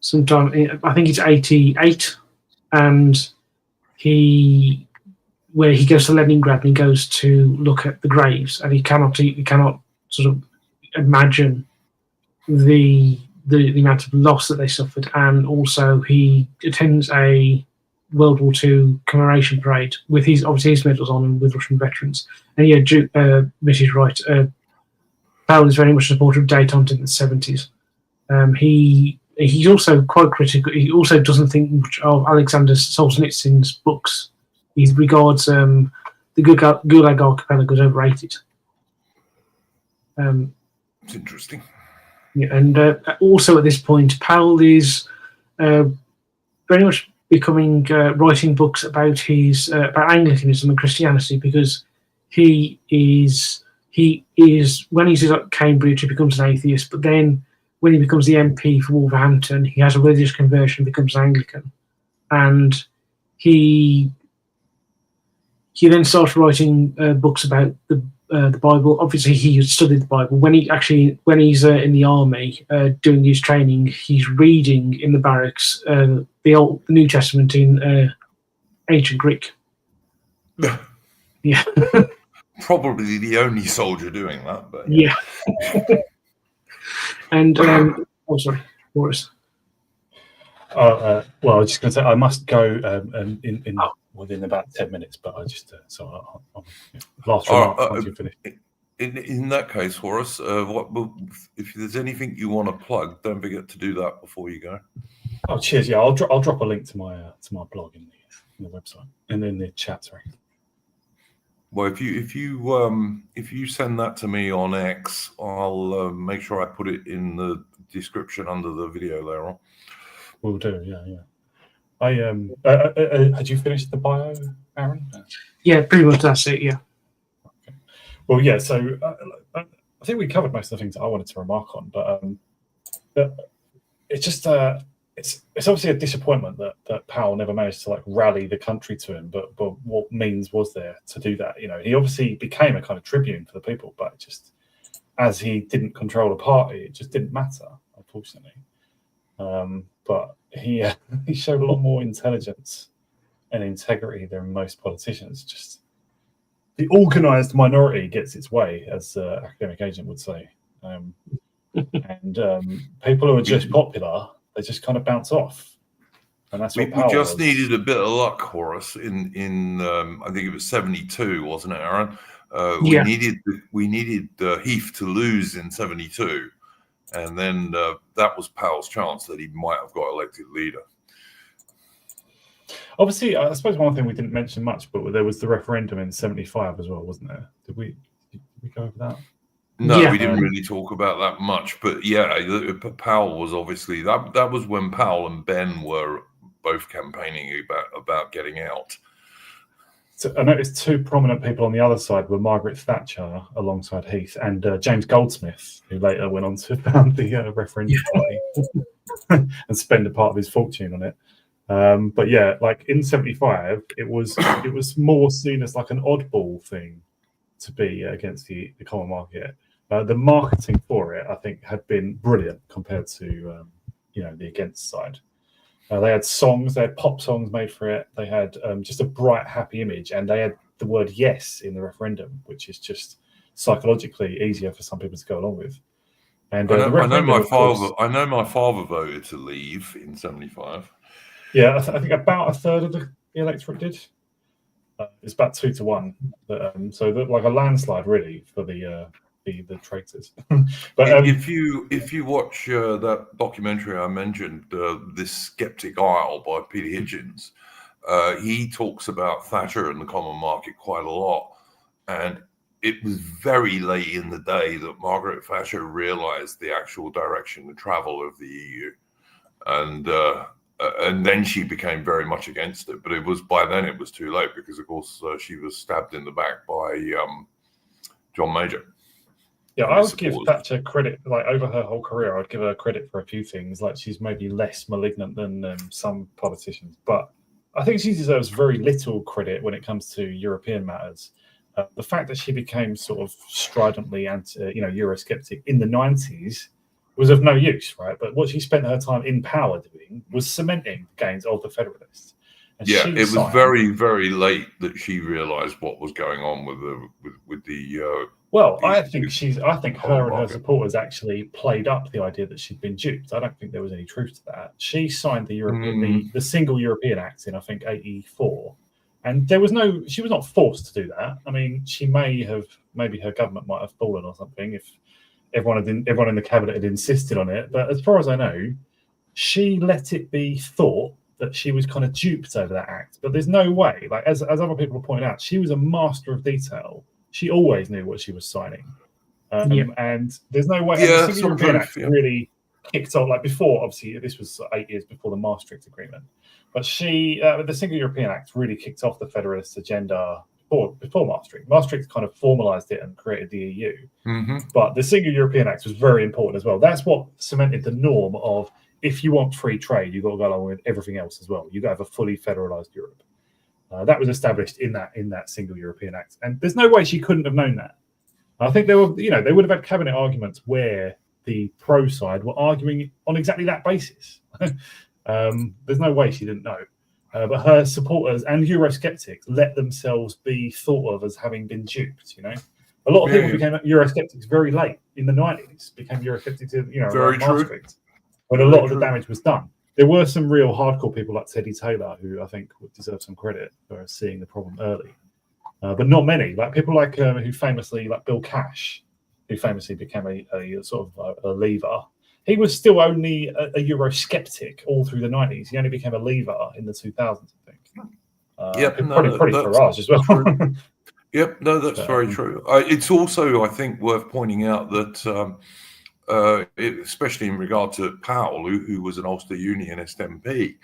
Sometime I think it's 88, and he goes to Leningrad and he goes to look at the graves, and he cannot sort of imagine the amount of loss that they suffered. And also he attends a World War II commemoration parade with his medals on and with Russian veterans. And yeah, Mrs. Wright, Powell is very much a supporter of détente in the 70s. He's also quite critical. He also doesn't think much of Alexander Solzhenitsyn's books. He regards the Gulag Archipelago as overrated. It's interesting. Yeah, and also at this point, Powell is very much becoming writing books about about Anglicanism and Christianity, because he is when he's at Cambridge, he becomes an atheist, but then when he becomes the MP for Wolverhampton, he has a religious conversion, becomes Anglican, and he then starts writing books about the Bible. Obviously, he had studied the Bible. When he's in the army doing his training, he's reading in the barracks the New Testament in ancient Greek. Yeah, probably the only soldier doing that. But yeah. And sorry, Boris. Well, I was just going to say I must go within about 10 minutes, but I just last remark once you finish. In that case, Horace, if there's anything you want to plug, don't forget to do that before you go. Oh, cheers! Yeah, I'll drop a link to my blog in the website and in the chat. Sorry. Well, if you send that to me on X, I'll make sure I put it in the description under the video there on. Will do. Yeah. I had you finished the bio, Aaron? Yeah, pretty much that's it. Yeah. Okay. Well, yeah. So I think we covered most of the things that I wanted to remark on, but it's just it's obviously a disappointment that Powell never managed to rally the country to him. But what means was there to do that? He obviously became a kind of tribune for the people, but just as he didn't control the party, it just didn't matter, unfortunately. But he showed a lot more intelligence and integrity than most politicians. Just the organised minority gets its way, as academic agent would say. And people who are just popular, they just kind of bounce off. And that's We what Powell just was. needed a bit of luck, Horace. In I think it was 72, wasn't it, Aaron? Yeah. We needed Heath to lose in 72, and then that was Powell's chance that he might have got elected leader. Obviously, I suppose one thing we didn't mention much, but there was the referendum in 75 as well, wasn't there? Did we go over that? No, Yeah. we didn't really talk about that much, but yeah, Powell was obviously that was when Powell and Ben were both campaigning about getting out. So I noticed two prominent people on the other side were Margaret Thatcher alongside Heath and James Goldsmith, who later went on to found the referendum party and spend a part of his fortune on it. But yeah, like in 75, it was more seen as like an oddball thing to be against the common market. The marketing for it, I think, had been brilliant compared to the against side. They had songs, they had pop songs made for it. They had just a bright, happy image, and they had the word "yes" in the referendum, which is just psychologically easier for some people to go along with. And I know my father voted to leave in 75. Yeah, I think about a third of the electorate did. It's about 2-1. So like a landslide, really, for the traitors. But if you watch that documentary I mentioned, This Skeptic Isle by Peter Hitchens, he talks about Thatcher and the common market quite a lot. And it was very late in the day that Margaret Thatcher realized the actual direction of travel of the EU. And then she became very much against it. But by then it was too late because, of course, she was stabbed in the back by John Major. Yeah, I would give Thatcher credit, like over her whole career, I'd give her credit for a few things. Like she's maybe less malignant than some politicians, but I think she deserves very little credit when it comes to European matters. The fact that she became sort of stridently Eurosceptic in the 90s was of no use, right? But what she spent her time in power doing was cementing the gains of the Federalists. And yeah, it was very, very late that she realised what was going on with the. Well, I think her and her supporters actually played up the idea that she'd been duped. I don't think there was any truth to that. She signed the Single European Act in, I think, 84. And she was not forced to do that. I mean, maybe her government might have fallen or something if everyone in the cabinet had insisted on it. But as far as I know, she let it be thought that she was kind of duped over that act. But there's no way, like as other people point out, she was a master of detail. She always knew what she was signing. And there's no way the Single European Act really kicked off, like before, obviously, this was 8 years before the Maastricht Agreement. But the Single European Act really kicked off the Federalist agenda before Maastricht. Maastricht kind of formalised it and created the EU. Mm-hmm. But the Single European Act was very important as well. That's what cemented the norm of, if you want free trade, you've got to go along with everything else as well. You've got to have a fully federalised Europe. That was established in that Single European Act, and there's no way she couldn't have known that. I think they would have had cabinet arguments where the pro side were arguing on exactly that basis. There's no way she didn't know, but her supporters and Eurosceptics let themselves be thought of as having been duped. A lot of people became Eurosceptics very late in the 90s. Became Eurosceptics, very true, when a lot of the damage was done. There were some real hardcore people like Teddy Taylor who I think would deserve some credit for seeing the problem early, but not many. Like people like who famously, like Bill Cash, who famously became a sort of a leaver. He was still only a Eurosceptic all through the 90s. He only became a leaver in the 2000s, I think. Pretty courage as well. Yep, no, that's very true. It's also, I think, worth pointing out that. Especially in regard to Powell, who was an Ulster Unionist MP,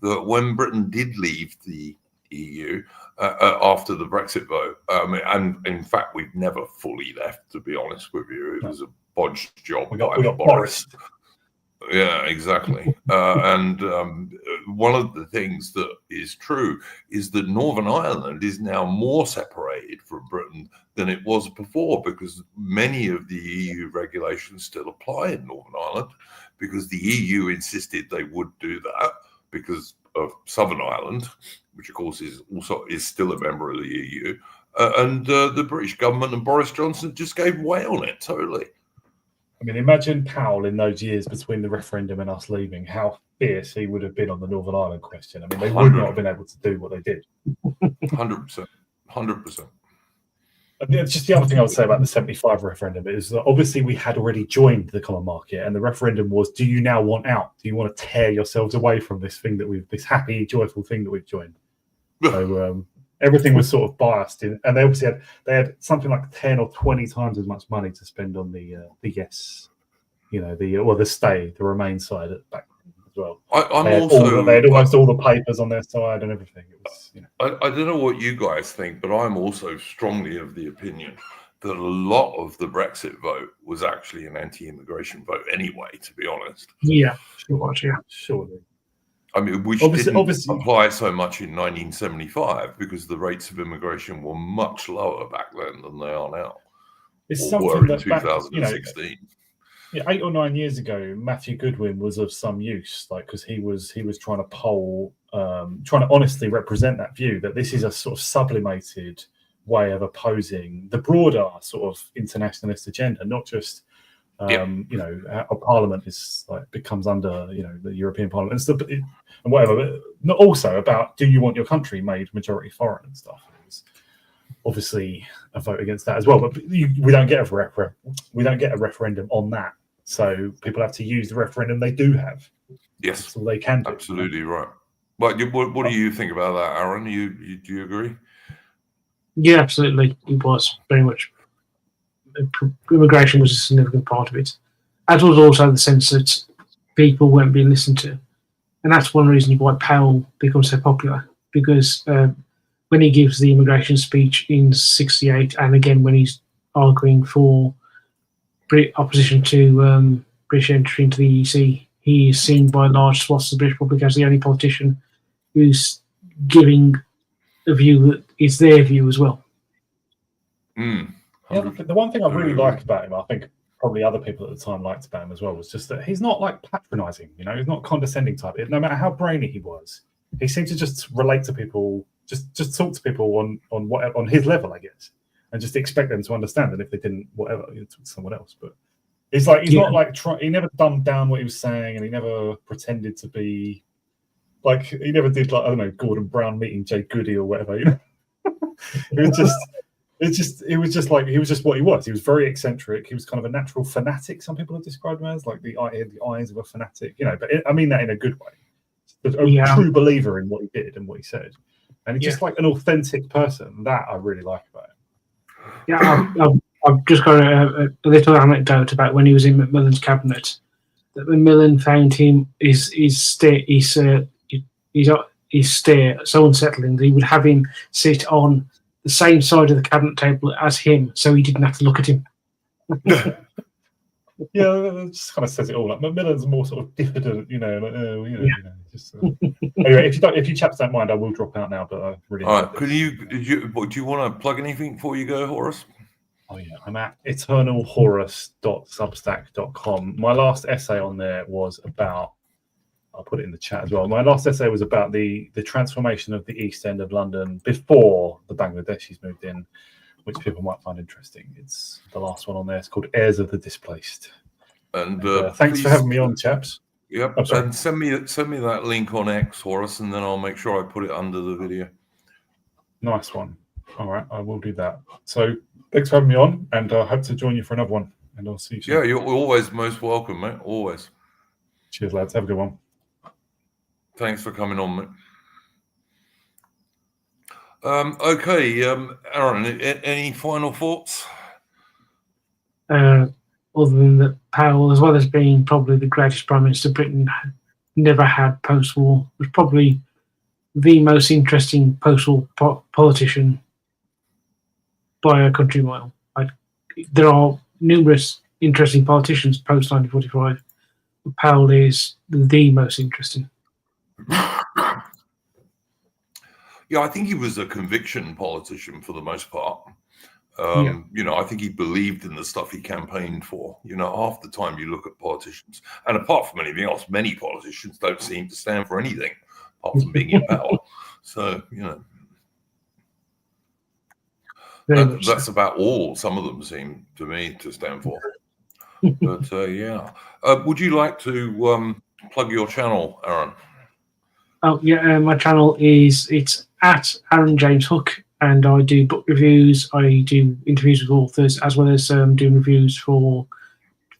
that when Britain did leave the EU after the Brexit vote, and in fact we've never fully left, to be honest with you, it was a bodged job. We got Boris. Yeah, exactly. And one of the things that is true is that Northern Ireland is now more separated from Britain than it was before, because many of the EU regulations still apply in Northern Ireland, because the EU insisted they would do that because of Southern Ireland, which of course is still a member of the EU, and the British government and Boris Johnson just gave way on it totally. I mean, imagine Powell in those years between the referendum and us leaving, how fierce he would have been on the Northern Ireland question. I mean, they would not have been able to do what they did. 100%. 100%. And just the other thing I would say about the 75 referendum is that obviously we had already joined the common market, and the referendum was, do you now want out? Do you want to tear yourselves away from this thing that this happy, joyful thing that we've joined? So everything was sort of biased in, and they obviously had something like 10 or 20 times as much money to spend on the yes, the remain side back as well. They had almost all the papers on their side and everything. It was, I don't know what you guys think, but I'm also strongly of the opinion that a lot of the Brexit vote was actually an anti-immigration vote anyway, to be honest. Yeah, surely. I mean, which didn't apply so much in 1975 because the rates of immigration were much lower back then than they are now. It's something that 2016. 8 or 9 years ago, Matthew Goodwin was of some use, like because he was trying to poll, trying to honestly represent that view that this is a sort of sublimated way of opposing the broader sort of internationalist agenda, not just our parliament is like becomes under the European Parliament and whatever, but not also about do you want your country made majority foreign and stuff. It was obviously a vote against that as well, but we don't get a referendum on that, so people have to use the referendum they do have. Yes, that's all they can do. Absolutely right. But what do you think about that, Aaron? Do you agree? Yeah, absolutely. It was very much. Immigration was a significant part of it, as was also the sense that people weren't being listened to, and that's one reason why Powell becomes so popular, because when he gives the immigration speech in '68, and again when he's arguing for opposition to British entry into the EEC, he is seen by large swaths of the British public as the only politician who's giving a view that is their view as well. Yeah, the one thing I really liked about him, I think probably other people at the time liked about him as well, was just that he's not like patronizing, he's not condescending type. No matter how brainy he was, he seemed to just relate to people, just talk to people on his level, I guess, and just expect them to understand. And if they didn't, whatever, talk to someone else. But it's like he's not like he never dumbed down what he was saying, and he never pretended to be like he never did like, I don't know, Gordon Brown meeting Jay Goody or whatever. It was just. It was just like he was just what he was. He was very eccentric. He was kind of a natural fanatic. Some people have described him as like the eyes of a fanatic, But I mean that in a good way. A true believer in what he did and what he said, and he's just like an authentic person. That I really like about him. Yeah, I've just got a little anecdote about when he was in Macmillan's cabinet. That Macmillan found him his stare so unsettling that he would have him sit on the same side of the cabinet table as him, so he didn't have to look at him. Yeah, that just kind of says it all. Like Macmillan's more sort of diffident, Anyway, if you chaps don't mind, I will drop out now. But I really. All right. Do you want to plug anything before you go, Horace? Oh yeah, I'm at eternalhorace.substack.com. My last essay on there was about. I'll put it in the chat as well. My last essay was about the transformation of the East End of London before the Bangladeshis moved in, which people might find interesting. It's the last one on there. It's called Heirs of the Displaced. And thanks for having me on, chaps. Yep. And send me that link on X, Horace, and then I'll make sure I put it under the video. Nice one. All right, I will do that. So thanks for having me on, and I hope to join you for another one. And I'll see you soon. Yeah, you're always most welcome, mate. Always. Cheers, lads. Have a good one. Thanks for coming on, mate. Okay, Aaron, any final thoughts? Other than that, Powell, as well as being probably the greatest Prime Minister Britain never had post-war, was probably the most interesting post-war politician by a country mile. There are numerous interesting politicians post-1945, but Powell is the most interesting. Yeah, I think he was a conviction politician for the most part. I think he believed in the stuff he campaigned for. Half the time you look at politicians, and apart from anything else, many politicians don't seem to stand for anything apart from being in power. So, very much That's so. about all some of them seem to me to stand for. But yeah. Would you like to plug your channel, Aaron? Oh yeah, my channel it's at Aaron James Hook, and I do book reviews. I do interviews with authors, as well as doing reviews for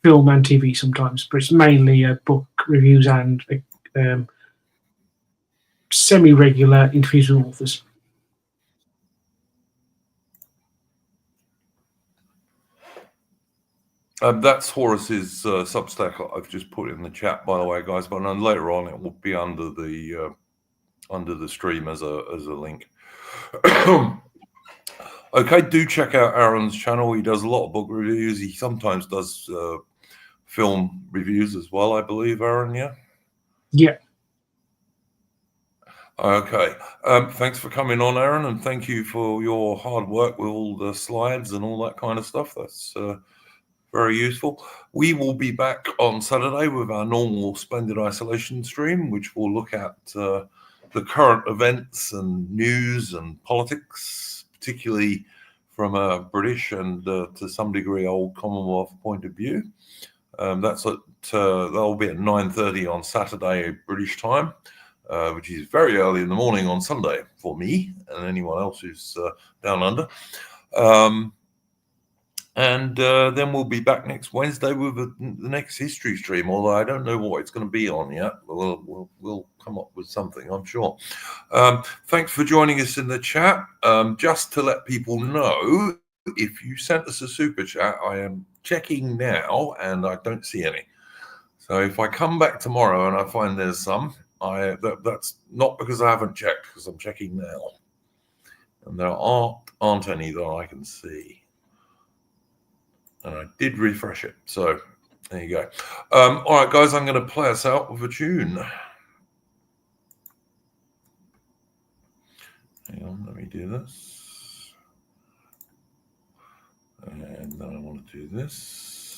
film and TV sometimes. But it's mainly book reviews and semi-regular interviews with authors. That's Horace's Substack. I've just put in the chat, by the way, guys. But then later on, it will be under the stream as a link. Okay, do check out Aaron's channel. He does a lot of book reviews. He sometimes does film reviews as well, I believe, Aaron. Yeah. Yeah. Okay. Thanks for coming on, Aaron, and thank you for your hard work with all the slides and all that kind of stuff. That's very useful. We will be back on Saturday with our normal Splendid Isolation stream, which will look at the current events and news and politics, particularly from a British and to some degree old Commonwealth point of view. That'll be at 9:30 on Saturday British time, which is very early in the morning on Sunday for me and anyone else who's down under. And then we'll be back next Wednesday with the next history stream, although I don't know what it's going to be on yet. We'll come up with something, I'm sure. Thanks for joining us in the chat. Just to let people know, if you sent us a super chat, I am checking now and I don't see any. So if I come back tomorrow and I find there's some, that's not because I haven't checked, because I'm checking now. And there aren't any that I can see. And I did refresh it. So there you go. All right, guys, I'm going to play us out with a tune. Hang on, let me do this. And then I want to do this.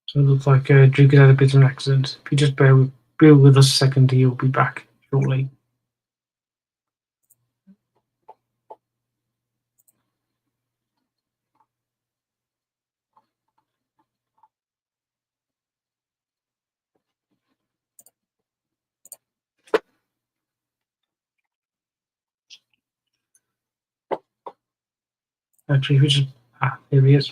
So it looks like Duke has had a bit of an accident. If you just bear with us a second, he'll be back shortly. Actually, if we just here he is.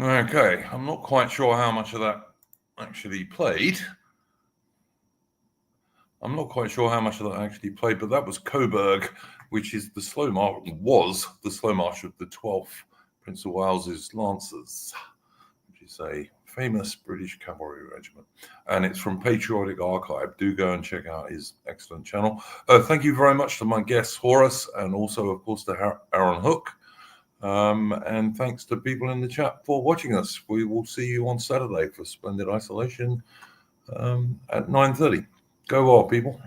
Okay, I'm not quite sure how much of that actually played. But that was Coburg, which is the slow march, was the slow march of the 12th Prince of Wales's Lancers, which is a famous British cavalry regiment. And it's from Patriotic Archive. Do go and check out his excellent channel. Thank you very much to my guests, Horace, and also, of course, to Aaron Hook. And thanks to people in the chat for watching us. We will see you on Saturday for Splendid Isolation at 9:30. Go well, people.